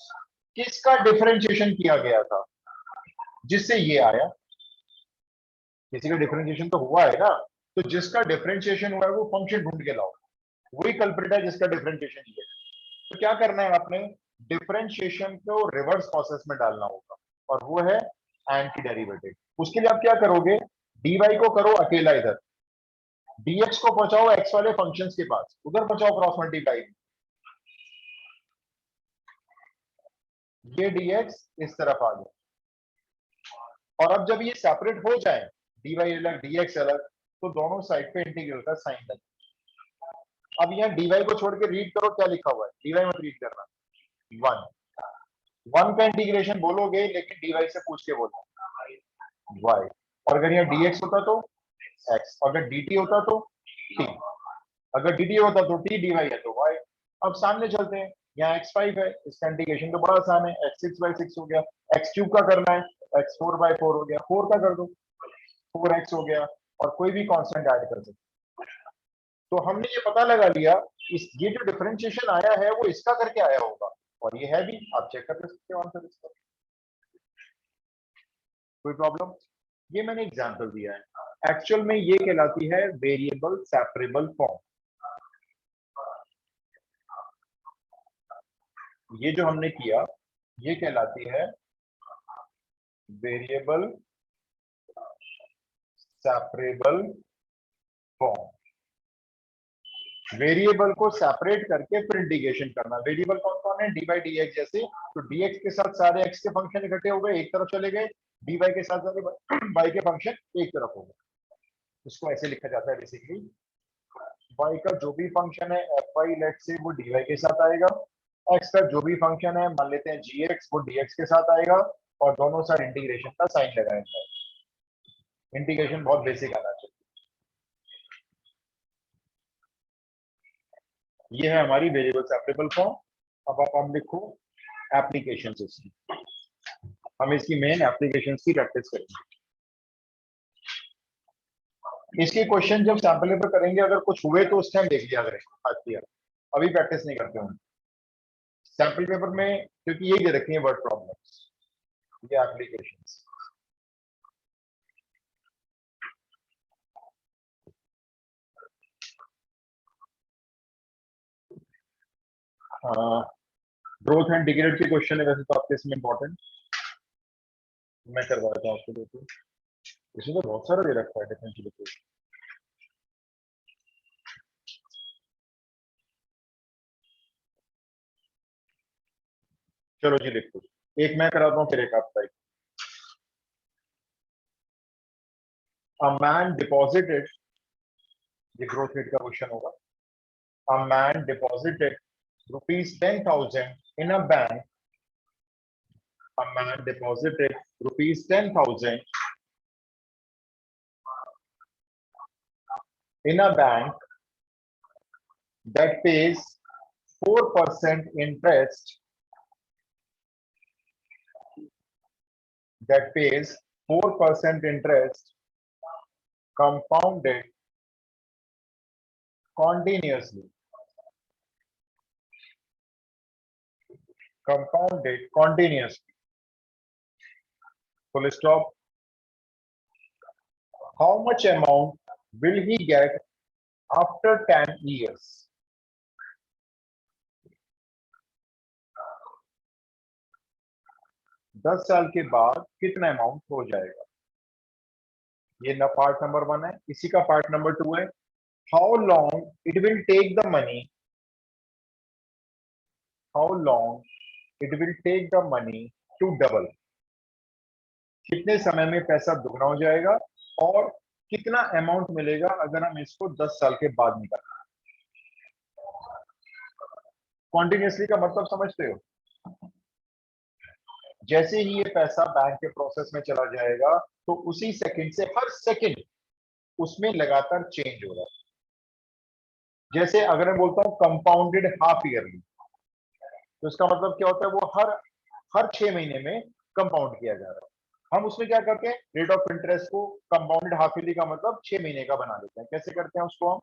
किसका डिफरेंशिएशन किया गया था जिससे ये आया, किसी का डिफरेंशिएशन तो हुआ है ना, तो जिसका डिफरेंशिएशन हुआ है वो फंक्शन ढूंढ के लाओ, वही कल्प्रिट है जिसका डिफरेंशिएशन ये है। तो क्या करना है आपने, डिफरेंशिएशन को रिवर्स प्रोसेस में डालना होगा और वो है एंटी डेरिवेटिव। उसके लिए आप क्या करोगे, dy को करो अकेला इधर, dx को पहुंचाओ x वाले फंक्शंस के पास, उधर पहुंचाओ क्रॉस मल्टीप्लाई, ये dx इस तरफ आ गया। और अब जब ये सेपरेट हो जाए, dy अलग dx अलग, तो दोनों साइड पे इंटीग्रल का साइन लगे। अब यहाँ dy को छोड़ के रीड करो क्या लिखा हुआ है, dy मत रीड करना, 1 का इंटीग्रेशन बोलोगे लेकिन dy से पूछ के बोलना y, और अगर यहाँ dx होता तो x, अगर dt होता तो t, अगर dt होता तो t, dy है तो y। अब सामने चलते हैं, यहाँ x5 है, इसका इंटीग्रेशन तो बड़ा आसान है, x6/6 हो गया, x3 का करना है, x4/4 हो गया, 4 का कर दो, 4x हो गया, और कोई भी कांस्टेंट ऐड कर सकते। तो हमने ये पता लगा लिया ये जो डिफरेंशिएशन आया है वो इसका करके आया होगा, और ये है भी, आप चेक कर सकते हो आंसर इसका, कोई प्रॉब्लम। ये मैंने एग्जांपल दिया है, एक्चुअल में ये कहलाती है वेरिएबल सेपरेबल फॉर्म। ये जो हमने किया ये कहलाती है वेरिएबल सेपरेबल फॉर्म। वेरिएबल को सेपरेट करके फिर इंटीग्रेशन करना। वेरिएबल कौन कौन है, डी बाई डी एक्स जैसे, तो dx के साथ सारे x के फंक्शन इकट्ठे हो गए, एक तरफ चले गए, dy के साथ सारे y के फंक्शन एक तरफ हो गए। इसको ऐसे लिखा जाता है बेसिकली, y का जो भी फंक्शन है fy लेट से वो dy के साथ आएगा, x का जो भी फंक्शन है मान लेते हैं gx वो dx के साथ आएगा, और दोनों साइड इंटीग्रेशन का साइन लगाएंगे। इंटीग्रेशन बहुत बेसिक आना चाहिए। ये है हमारी वेरिएबल सेपरेबल फॉर्म। अब आप हम लिखो एप्लीकेशंस इसकी, हम इसकी मेन एप्लीकेशंस की प्रैक्टिस करेंगे। इसके क्वेश्चन जब सैंपल पेपर करेंगे अगर कुछ हुए तो उस टाइम देख लिया करेंगे, अभी प्रैक्टिस नहीं करते हम सैंपल पेपर में, क्योंकि यही दे रखी है वर्ड प्रॉब्लम्स, ये एप्लीकेशंस। ग्रोथ एंड डिग्रेड के क्वेश्चन है वैसे तो आपके इसमें इंपॉर्टेंट, मैं करवा देता हूँ आपको। देखो इसमें तो बहुत सारा दे रखा है डिफरेंशियल इक्वेशन। चलो जी लिखो, एक मैं कराता हूँ फिर एक आपका। अ मैन डिपॉजिटेड, ये ग्रोथ रेट का क्वेश्चन होगा। A man deposited ₹10,000 in a bank. A man deposited ₹10,000 in a bank that pays 4% interest, that pays 4% interest compounded continuously, compounded continuously, full stop. How much amount will he get after 10 years? दस साल के बाद कितना amount हो जाएगा? ये ना part number 1 है, इसी का पार्ट नंबर 2 है। How long it will take the money, how long it will take the money to double, कितने समय में पैसा दुगना हो जाएगा, और कितना अमाउंट मिलेगा अगर हम इसको 10 साल के बाद निकालें। कॉन्टिन्यूसली का मतलब समझते हो, जैसे ही ये पैसा बैंक के प्रोसेस में चला जाएगा तो उसी सेकंड से हर सेकंड उसमें लगातार चेंज हो रहा है। जैसे अगर मैं बोलता हूं कंपाउंडेड हाफ ईयरली, तो इसका मतलब क्या होता है, वो हर 6 महीने में कंपाउंड किया जा रहा है। हम उसमें क्या करते हैं, रेट ऑफ इंटरेस्ट को कंपाउंडेड हाफ ईयरली का मतलब 6 महीने का बना देते हैं। कैसे करते हैं उसको हम,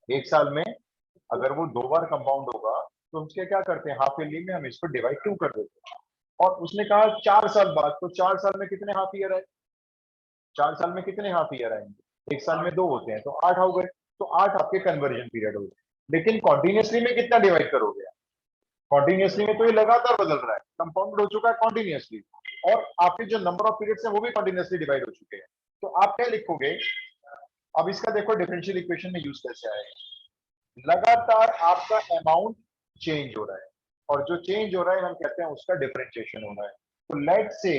एक साल में अगर वो 2 बार कंपाउंड होगा तो उसके क्या करते हैं, हाफ ईयरली में हम इसको डिवाइड 2 कर देते हैं। और उसने कहा 4 साल बाद, तो 4 साल में कितने हाफ ईयर है, 4 साल में कितने हाफ ईयर आएंगे, एक साल में 2 होते हैं तो 8 हो गए, तो 8 आपके कन्वर्जन पीरियड हो गए। लेकिन कॉन्टिन्यूसली में कितना डिवाइड करोगे, कॉन्टिन्यूसली में तो ये लगातार बदल रहा है, कंपाउंड हो चुका है कॉन्टिन्यूसली, और आपके जो नंबर ऑफ पीरियड्स है वो भी कॉन्टिन्यूसली डिवाइड हो चुके हैं। तो आप क्या लिखोगे, अब इसका देखो डिफरेंशियल इक्वेशन में यूज कैसे आएगा। लगातार आपका अमाउंट चेंज हो रहा है, और जो चेंज हो रहा है हम कहते हैं उसका डिफरेंशिएशन हो रहा है। तो लेट से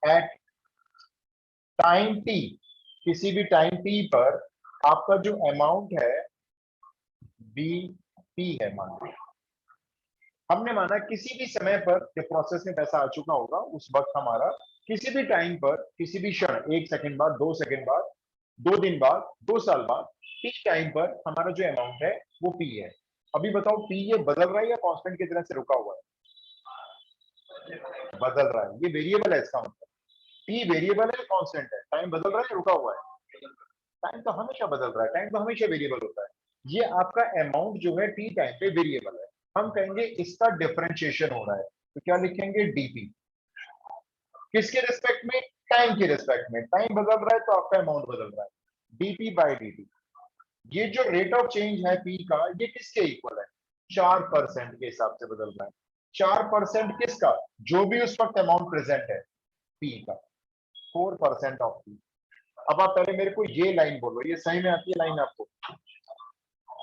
एट टाइम टी, किसी भी टाइम टी पर आपका जो अमाउंट है बी पी है मान। हमने माना किसी भी समय पर जब प्रोसेस में पैसा आ चुका होगा उस वक्त हमारा किसी भी टाइम पर किसी भी क्षण 1 सेकंड बाद 2 सेकंड बाद 2 दिन बाद 2 साल बाद इस टाइम पर हमारा जो अमाउंट है वो पी है। अभी बताओ पी ये बदल रहा है या कांस्टेंट की तरह से रुका हुआ है? बदल रहा है, ये वेरिएबल है इसका मतलब। पी वेरिएबल है कांस्टेंट है, टाइम बदल रहा है रुका हुआ है? टाइम तो हमेशा बदल रहा है, टाइम तो हमेशा वेरिएबल होता है। ये आपका अमाउंट जो है टी टाइम पे वेरिएबल है। हम कहेंगे इसका डिफरेंशिएशन हो रहा है तो क्या लिखेंगे डीपी। किसके रिस्पेक्ट में? टाइम के रिस्पेक्ट में। टाइम बदल रहा है तो आपका अमाउंट बदल रहा है, डीपी बाई डी। ये जो रेट ऑफ चेंज है पी का ये किसके इक्वल है? 4% के हिसाब से बदल रहा है। 4% किसका? जो भी उस वक्त अमाउंट प्रेजेंट है पी का, 4% ऑफ पी। अब आप पहले मेरे को ये लाइन बोलो, ये सही में आती है लाइन आपको?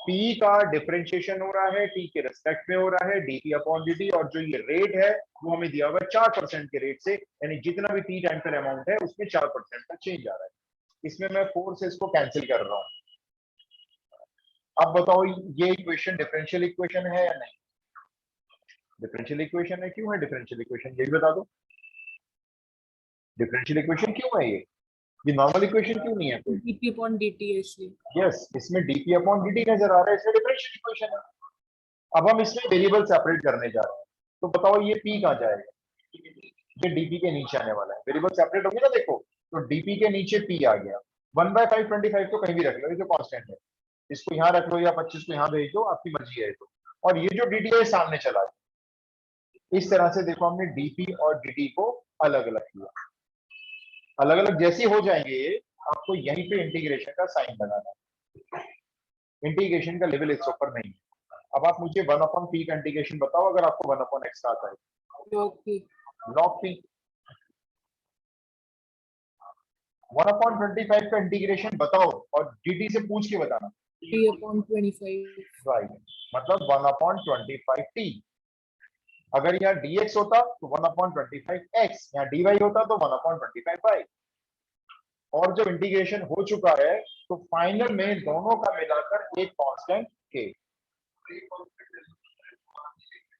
पी का डिफरेंशिएशन हो रहा है टी के रिस्पेक्ट में हो रहा है डीपी अपॉन डी, और जो ये रेट है वो हमें दिया हुआ है 4% के रेट से, यानी जितना भी टी टाइम पर अमाउंट है उसमें 4% का चेंज आ रहा है। इसमें मैं 4 से इसको कैंसिल कर रहा हूं। अब बताओ ये इक्वेशन डिफरेंशियल इक्वेशन है या नहीं? डिफरेंशियल इक्वेशन है। क्यों है डिफरेंशियल इक्वेशन, ये भी बता दो। डिफरेंशियल इक्वेशन क्यों है ये नॉर्मल इक्वेशन क्यों नहीं है कोई? डीपी अपॉन डीटी है इसलिए। यस, इसमें डीपी अपॉन डी नजर आ रहा है, इसमें डिफरेंशियल इक्वेशन है। अब हम इसमें वेरिएबल सेपरेट करने जा रहे हैं, तो बताओ ये पी कहां जाएगा? ये डीपी के नीचे आने वाला है। वेरिएबल सेपरेट होंगे ना, देखो तो डीपी के नीचे पी आ गया। 1/525 तो कहीं भी रख लो, ये जो कांस्टेंट है इसको यहाँ रख लो या 25 को यहाँ भेज दो, आपकी मर्जी है तो। और ये जो डी है सामने चला गया। इस तरह से देखो हमने डीपी और डी को अलग अलग किया। अलग अलग जैसे हो जाएंगे आपको यहीं पे इंटीग्रेशन का साइन लगाना है। इंटीग्रेशन का लेवल इसके ऊपर नहीं है। अब आप मुझे 1/p का इंटीग्रेशन बताओ अगर आपको 1/x का आता है। Log P. लॉग p 1/25 का इंटीग्रेशन बताओ और dt से पूछ के बताना। T upon 25। राइट, मतलब 1/25t। अगर यहाँ dx होता तो 1/25x, यहाँ dy होता तो 1/25y। और जब इंटीग्रेशन हो चुका है तो फाइनल में दोनों का मिलाकर एक कांस्टेंट k।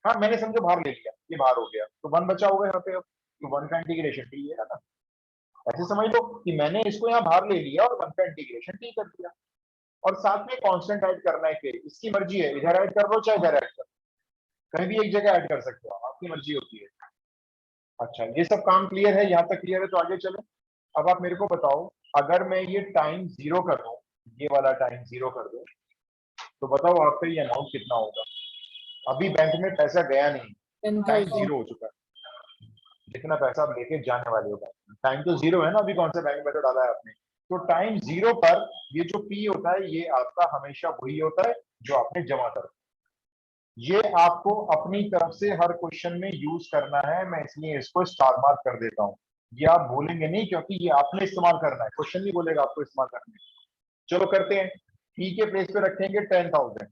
हाँ मैंने समझो बाहर ले लिया, ये बाहर हो गया तो 1 बचा होगा यहाँ पे। अब तो 1 का इंटीग्रेशन t है ना। ऐसे समझ लो कि मैंने इसको यहाँ बाहर ले लिया और 1 का इंटीग्रेशन t कर दिया, और साथ में कांस्टेंट ऐड करना है k। इसकी मर्जी है, इधर ऐड कर लो चाहे इधर ऐड कर, कहीं भी एक जगह ऐड कर सकते हो, आपकी मर्जी होती है। अच्छा ये सब काम क्लियर है, यहाँ तक क्लियर है तो आगे चलो। अब आप मेरे को बताओ अगर मैं ये टाइम 0 कर दूं, ये वाला टाइम 0 कर दूं, तो बताओ आपका ये अमाउंट कितना होगा? अभी बैंक में पैसा गया नहीं, टाइम 10,000। 0 हो चुका है। जितना पैसा आप लेके जाने वाले हो बैंक में, टाइम तो 0 है ना, अभी कौन सा बैंक में तो डाला है आपने। तो टाइम 0 पर ये जो पी होता है ये आपका हमेशा वही होता है जो आपने जमा कर। ये आपको अपनी तरफ से हर क्वेश्चन में यूज करना है, मैं इसलिए इसको स्टार मार्क कर देता हूँ। ये आप भूलेंगे नहीं क्योंकि ये आपने इस्तेमाल करना है, क्वेश्चन नहीं बोलेगा आपको इस्तेमाल करने। चलो करते हैं। पी के प्लेस पे रखेंगे 10,000।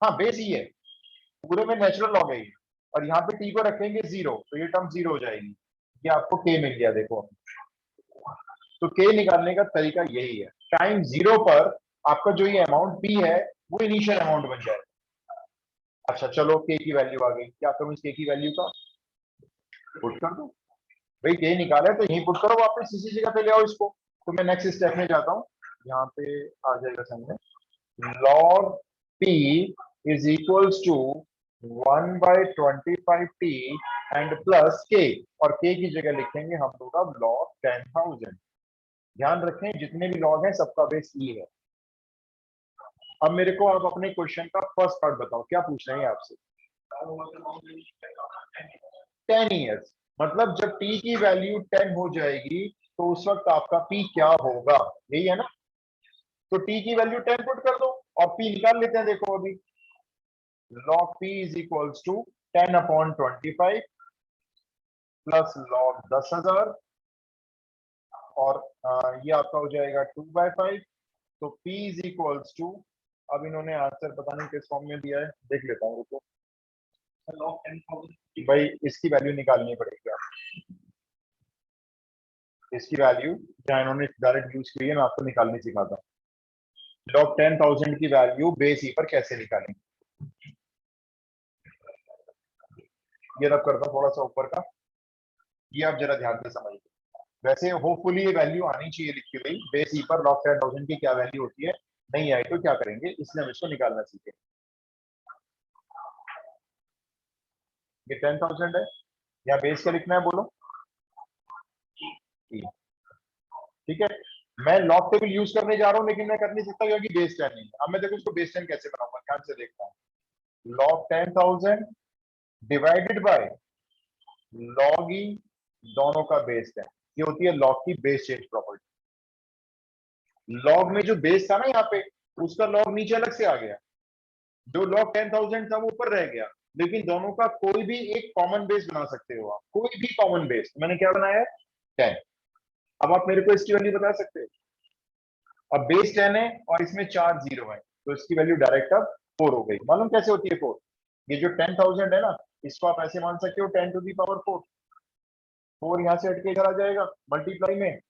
हाँ बेस ही है, पूरे में नेचुरल लॉग है ये। और यहाँ पे टी को रखेंगे 0 तो ये टर्म 0 हो जाएगी। ये आपको के मिल गया देखो। तो के निकालने का तरीका यही है, टाइम 0 पर आपका जो ये अमाउंट पी है वो इनिशियल अमाउंट बन जाए। अच्छा चलो के की वैल्यू आ गई, क्या करूं इस के की वैल्यू का? पुट कर दो भाई, के निकाला है तो यहीं पुट करो, वापस इसी जगह पे ले आओ इसको। तो मैं नेक्स्ट स्टेप में जाता हूँ, यहाँ पे आ जाएगा सामने log p is equals to 1/25t and plus k, और k की जगह लिखेंगे हम लोग अब log 10,000। ध्यान रखें जितने भी लॉग हैं सबका बेस ई है। अब मेरे को आप अपने क्वेश्चन का फर्स्ट पार्ट बताओ, क्या पूछ रहे हैं आपसे? 10 ईयर्स, मतलब जब t की वैल्यू 10 हो जाएगी तो उस वक्त आपका p क्या होगा, यही है ना। तो t की वैल्यू 10 पुट कर दो और p निकाल लेते हैं। देखो अभी log p is equals to 10/25 plus log 10,000, और ये आपका हो जाएगा 2/5। तो p इज इक्वल्स टू, अब इन्होंने आंसर पता नहीं किस फॉर्म में दिया है, देख लेता हूँ रुको। भाई इसकी वैल्यू निकालनी पड़ेगी आपको, इसकी वैल्यू जहाँ इन्होंने डायरेक्ट यूज की है मैं आपको निकालनी सिखाता हूँ। log 10,000 की वैल्यू बेस ई पर कैसे निकालेंगे? ये रब करता हूं थोड़ा सा ऊपर का, ये आप जरा ध्यान से समझिए। वैसे होपफुली ये वैल्यू आनी चाहिए लिखी हुई, बेस ई पर log 10,000 की क्या वैल्यू होती है। नहीं आई तो क्या करेंगे, इसलिए हम इसको निकालना सीखे। ये 10,000 है, या बेस क्या लिखना है बोलो? E। ठीक है, मैं लॉग टेबल यूज करने जा रहा हूं, लेकिन मैं कर नहीं सकता क्योंकि बेस 10 नहीं है। अब मैं देखो इसको बेस 10 कैसे बनाऊंगा, ध्यान से देखता हूँ। log 10,000 डिवाइडेड बाय log ई, दोनों का बेस 10। ये होती है लॉग की बेस चेंज प्रॉपर्टी। लॉग में जो बेस था ना यहाँ पे, उसका लॉग नीचे अलग से आ गया। जो log 10,000 था वो ऊपर रह गया, लेकिन दोनों का कोई भी एक कॉमन बेस बना सकते हो आप, कोई भी कॉमन बेस। मैंने क्या बनाया है? 10। अब आप मेरे को इसकी वैल्यू बता सकते हो। अब बेस 10 है और इसमें 4 जीरो है, तो इसकी वैल्यू डायरेक्ट अब 4 हो गई। मालूम कैसे होती है 4? ये जो 10,000 है ना, इसको आप ऐसे मान सकते हो 10 टू दी पावर 4। 4 यहाँ से हटके इधर आ जाएगा मल्टीप्लाई में,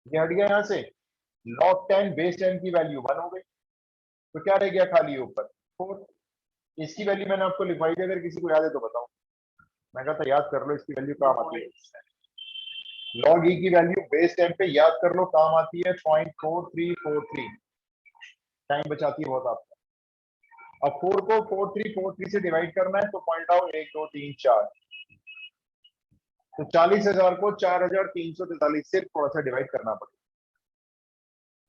ये हट गया यहाँ से। log 10 बेस 10 की वैल्यू 1 हो गई, तो क्या रह गया खाली ऊपर? 4। इसकी वैल्यू मैंने आपको लिखवाई थी, अगर किसी को याद है तो बताओ। मैं कहा था याद कर लो, इसकी वैल्यू काम आती है। log ई की वैल्यू बेस 10 पे याद कर लो, काम आती है 0.4343। टाइम बचाती है बहुत आपका। अब 4 को 4343 से डिवाइड करना है, तो पॉइंट आओ 1 2 3 4। तो 40,000 को 4,343 से थोड़ा सा डिवाइड करना पड़ेगा।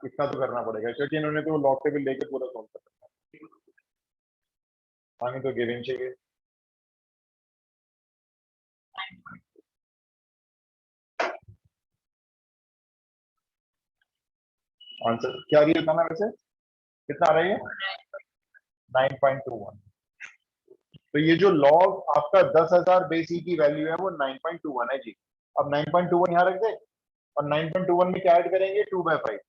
इतना तो करना पड़ेगा क्योंकि इन्होंने तो लॉग टेबल लेके पूरा सॉल्व करना है। हमें तो गिविंग चाहिए। आंसर क्या दिया था ना वैसे, कितना आ रहा है? 9.21। तो ये जो लॉग आपका 10,000 बेस ई की वैल्यू है वो 9.21 है जी। अब 9.21 यहाँ रख दे, और 9.21 में क्या ऐड करेंगे? 2/5।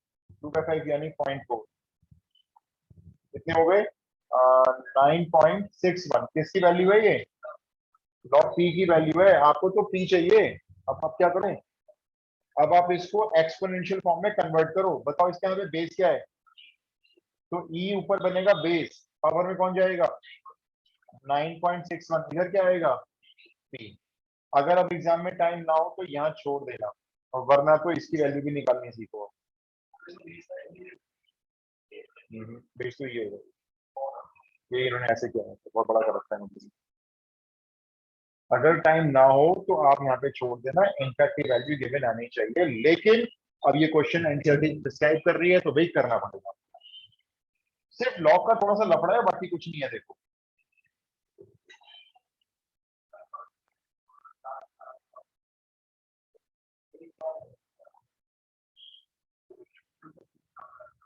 2/5 यानी 0.4। कितने हो गए? 9.61। किसकी वैल्यू है ये? लॉग पी की वैल्यू है। आपको तो पी चाहिए। अब आप क्या करें? अब आप इसको एक्सपोनेंशियल फॉर्म में कन्वर्ट करो। बताओ इसके यहाँ पे बेस क्या है? तो ई ऊपर बनेगा बेस, पावर में कौन जाएगा? 9.61। इधर क्या आएगा? पी। अगर अब एग्जाम में टाइम ना हो तो यहाँ छोड़ देना, और वरना तो इसकी वैल्यू भी निकालनी सीखो। बेस तो ये होगा, ये इन्होंने ऐसे किया है, तो बहुत बड़ा कर रखा है मुझे। अगर टाइम ना हो तो आप यहाँ पे छोड़ देना, इनफैक्ट की वैल्यू गिवन आनी चाहिए। लेकिन अब ये क्वेश्चन एनसीईआरटी डिस्क्राइब कर रही है तो वेट करना पड़ेगा। सिर्फ लॉग का थोड़ा सा लफड़ा है, बाकी कुछ नहीं है। देखो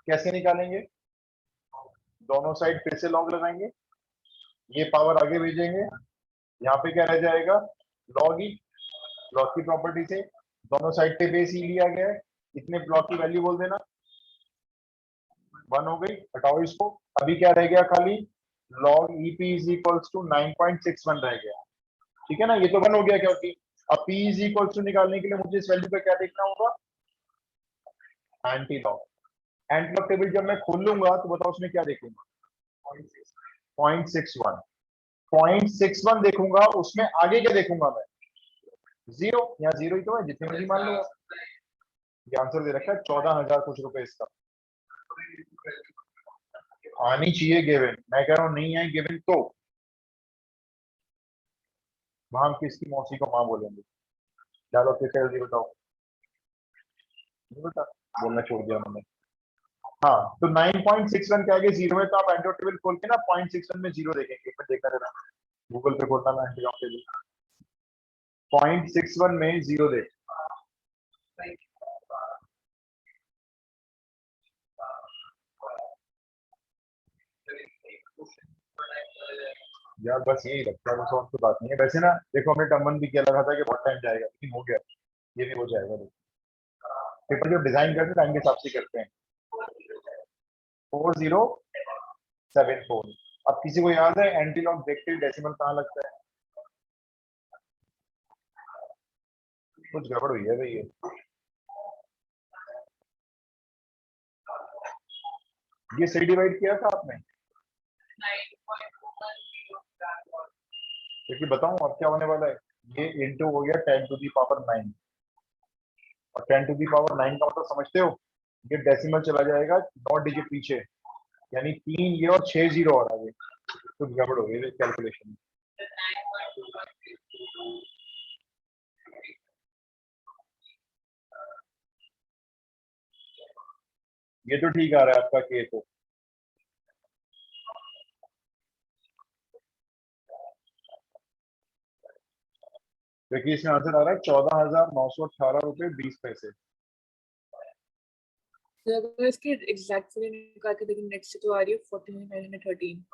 कैसे निकालेंगे। दोनों साइड फिर से लॉग लगाएंगे, ये पावर आगे भेजेंगे, यहाँ पे क्या रह जाएगा? लॉग ई। लॉग की प्रॉपर्टी से दोनों साइड पे बेस ई लिया गया है, इतने ब्लॉक की वैल्यू बोल देना। 1 हो गई, हटाओ इसको। अभी क्या रह गया खाली? log EP is equals to 9.61 रह गया। ठीक है ना, ये तो 1 हो गया क्योंकि अब P इज इक्वल्स टू निकालने के लिए मुझे इस वैल्यू पे क्या देखना होगा? Anti log. Anti log table जब मैं खोल लूंगा तो बताओ उसमें क्या देखूंगा? 0.61। 0.61 देखूंगा, उसमें आगे क्या देखूंगा मैं? जीरो। यहाँ जीरो ही तो है, जितने मर्जी मान लो। ये आंसर दे रखा है 14,000 कुछ रुपए इसका। आनी चाहिए गिवन, मैं कह रहा हूँ नहीं है गिवन तो वहां हम किसकी मौसी को माँ बोलेंगे। चलो फिर जल्दी बताओ। नहीं बता, बोलना छोड़ दिया उन्होंने। हाँ, तो 9.61 के आगे जीरो है, तो आप एंटी टेबल खोल के ना 0.61 में जीरो देखेंगे। फिर देखना जरा, गूगल पे खोलना ना एंटी टेबल, 0.61 में जीरो देख। यार बस यही रखता है, बस और कोई बात नहीं है। वैसे ना देखो, हमने टर्म 1 भी किया, लगा था कि बहुत टाइम जाएगा, लेकिन हो गया। ये भी हो जाएगा। देखो पेपर जो डिजाइन करते हैं टाइम के हिसाब से करते हैं। 4074। अब किसी को याद है एंटी लॉग देखते ही डेसिमल कहाँ लगता है? कुछ गड़बड़ हुई है भाई ये। ये सही डिवाइड किया था आपने? क्योंकि बताऊं अब क्या होने वाला है, ये इंटू हो गया 10⁹9, और 10⁹9 का मतलब समझते हो, ये डेसिमल चला जाएगा 9 डिजिट पीछे, यानी 3 ये और 6 जीरो और आगे, तो गड़बड़ हो गई कैलकुलेशन। ये तो ठीक आ रहा है आपका के, तो देखिए इसमें आंसर आ रहा है 14,918 रुपये 20 पैसे। तो अगर इसके एग्जैक्ट वैल्यू निकाल के देखें, नेक्स्ट तो आ रही है 4913।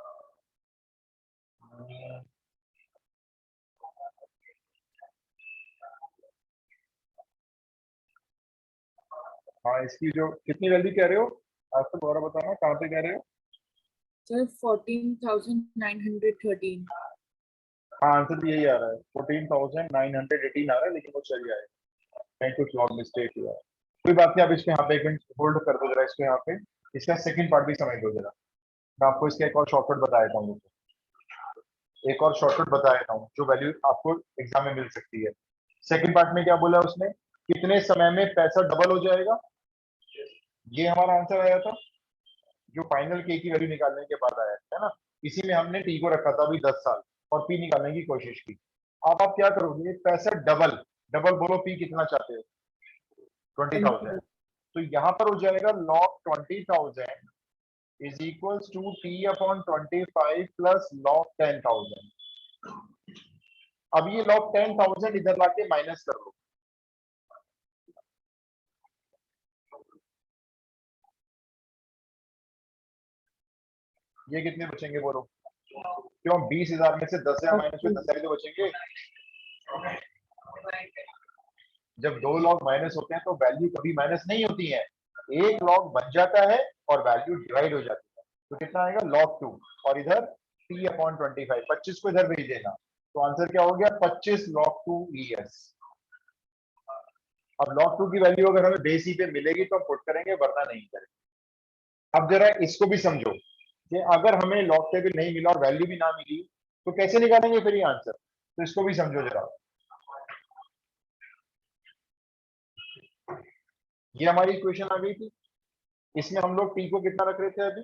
हाँ, इसकी जो कितनी वैल्यू कह रहे हो आप, तो दोबारा बताना कहाँ पे कह रहे हो? सर 14,913। हाँ, आंसर तो यही आ रहा है, 14,918 आ रहा है, लेकिन वो चल जाएगा, कहीं कुछ लॉग मिस्टेक हुआ है। कोई बात नहीं, आप इसको यहाँ पे एक मिनट होल्ड कर दो जरा, इसको यहाँ पे, इसका सेकंड पार्ट भी समझ लो जरा। मैं आपको इसका एक और शॉर्टकट बता देता हूँ, एक और शॉर्टकट बता देता हूँ जो वैल्यू आपको एग्जाम में मिल सकती है। सेकंड पार्ट में क्या बोला उसने, कितने समय में पैसा डबल हो जाएगा, ये हमारा आंसर आया था, जो फाइनल के की वैल्यू निकालने के बाद आया है ना। इसी में हमने टी को रखा था अभी 10 साल, और पी निकालने की कोशिश की। अब आप क्या करोगे, पैसा डबल, डबल बोलो, पी कितना चाहते हो? 20,000। तो यहाँ पर हो जाएगा log 20,000 is equals to t upon 25 plus log 10,000। अब ये log 10,000 इधर लाके माइनस कर लो, ये कितने बचेंगे बोलो? क्यों 20,000 में से 10,000 माइनस हुए, 10,000 तो बचेंगे। जब दो लॉग माइनस होते हैं तो वैल्यू कभी माइनस नहीं होती है, एक लॉग बन जाता है और वैल्यू डिवाइड हो जाती है। तो कितना आएगा log 2, और इधर p अपॉन 25, 25 को इधर भेज देना, तो आंसर क्या हो गया 25 log 2 es। अब log 2 की वैल्यू अगर हमें बेस ही पे मिलेगी तो हम पुट करेंगे, वरना नहीं करेंगे। अब जरा इसको भी समझो कि अगर हमें लॉग टेबल नहीं मिला और वैल्यू भी ना मिली तो कैसे निकालेंगे फिर ये आंसर, तो इसको भी समझो जरा। ये हमारी इक्वेशन आ गई थी, इसमें हम लोग टी को कितना रख रहे थे अभी,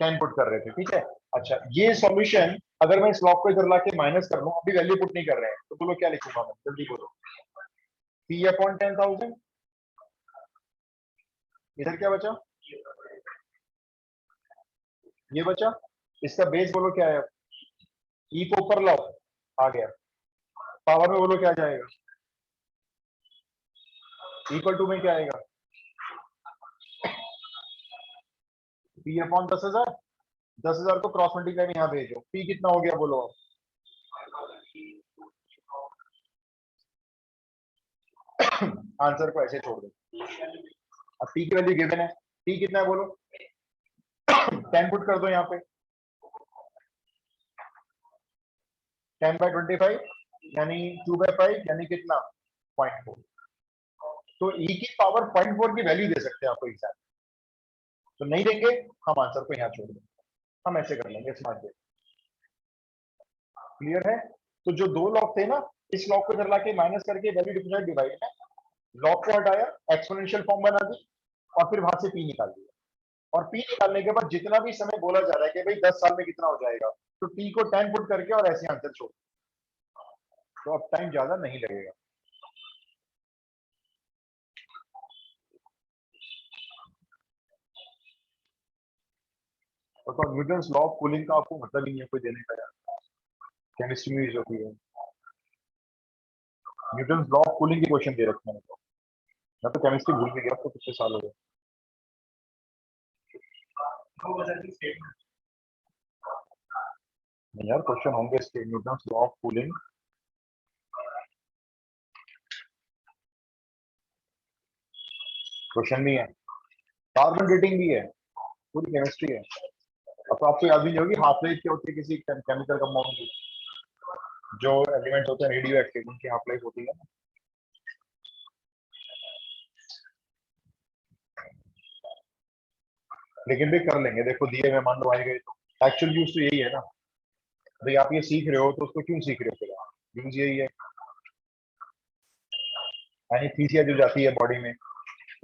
10 पुट कर रहे थे, ठीक है। अच्छा, ये सॉल्यूशन अगर मैं इस लॉग को इधर लाके माइनस कर लूं, अभी वैल्यू पुट नहीं कर रहे हैं, तो बोलो क्या लिखूंगा मैं, जल्दी बोलो। पी अपॉन 10,000, इधर क्या बचा, ये बचा, इसका बेस बोलो क्या है, ई को ऊपर लाओ, आ गया, पावर में बोलो क्या जाएगा, इक्वल टू में क्या आएगा, पी अपॉन 10,000, 10,000 को क्रॉस मल्टीप्लाई में यहाँ भेजो, पी कितना हो गया बोलो आप। आंसर को ऐसे छोड़ दो, अब पी की वैल्यू गिवन है, पी कितना है बोलो, 10 पुट कर दो यहाँ पे, 10/25 यानी 2/5 यानी कितना, 0.4। तो e की पावर 0.4 की वैल्यू दे सकते हैं आपको एग्जैक्ट, तो नहीं देंगे, हम आंसर को यहाँ छोड़ देंगे, हम ऐसे कर लेंगे स्मार्ट वे। क्लियर है? तो जो दो लॉग थे ना, इस लॉग को इधर लाके माइनस करके वैल्यू डिफरेंशिएट डिवाइड में लॉग को हटाया, एक्सपोनेंशियल फॉर्म बना दी, और फिर वहां से पी निकाल दिया। और पी निकालने के बाद जितना भी समय बोला जा रहा है कि भाई 10 साल में कितना हो जाएगा, तो टी को 10 पुट करके और ऐसे आंसर छोड़, तो अब टाइम ज्यादा नहीं लगेगा। तो न्यूटन्स लॉ ऑफ कूलिंग का आपको मतलब ही नहीं है कोई देने का यार, केमिस्ट्री में यूज होती है। न्यूटन्स लॉ ऑफ कूलिंग के क्वेश्चन दे रखे हैं, मैं तो केमिस्ट्री भूल भी गया, तो कितने साल हो गए। नहीं यार, क्वेश्चन होंगे इसके, Newton's law of cooling, question भी है, कार्बन डेटिंग भी है, पूरी केमिस्ट्री है। अब तो आपको याद भी नहीं होगी हाफ लाइफ क्या होती है किसी केमिकल कंपाउंड की, जो एलिमेंट होते हैं रेडियो एक्टिव, उनकी हाफ लाइफ होती है ना। लेकिन भी कर लेंगे, देखो दिए में मान लो आए गए तो एक्चुअल यूज तो यही है ना भाई, आप ये सीख रहे हो तो उसको क्यों सीख रहे हो, फिर यूज यही है। एनेस्थीसिया जो जाती है बॉडी में,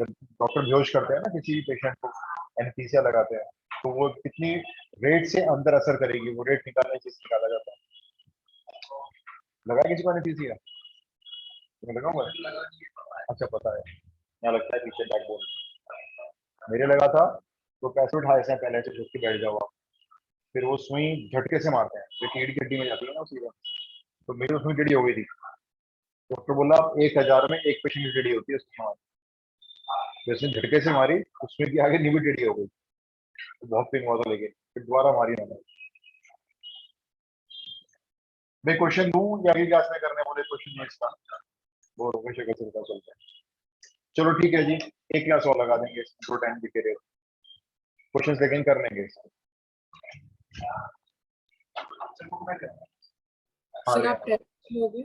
जब डॉक्टर बेहोश करते हैं ना किसी भी पेशेंट को, एनेस्थीसिया लगाते हैं, तो वो कितनी रेट से अंदर असर करेगी, वो रेट निकालने से निकाला जाता है। लगा किसी को एनेस्थीसिया, तुम्हें लगा हुआ है? अच्छा पता है, यहाँ लगता है पीछे बैकबोन, मेरे लगा था। तो पैसे उठाए से पहले से झुक के बैठ जाओ आप, फिर वो सुई झटके से मारते हैं, जो रीढ़ की हड्डी में जाती है ना सीधा, तो मेरी उसमें टेढ़ी हो गई थी। डॉक्टर बोला 1000 में एक पेशेंट की टेढ़ी होती है उसकी, जैसे झटके से मारी, उसमें की आगे नींबू टेढ़ी हो गई, तो बहुत पेन हुआ था, लेकिन फिर दोबारा मारी मैंने। मैं क्वेश्चन दूं या अगली क्लास में करने बोले क्वेश्चन में इसका, वो रोके शके से पता चलता है। चलो ठीक है जी, एक क्लास और लगा देंगे इसको, टाइम दिखे रहे क्वेश्चन लेकिन कर लेंगे इसको। हाँ सर ले आप टेस्ट लोगे?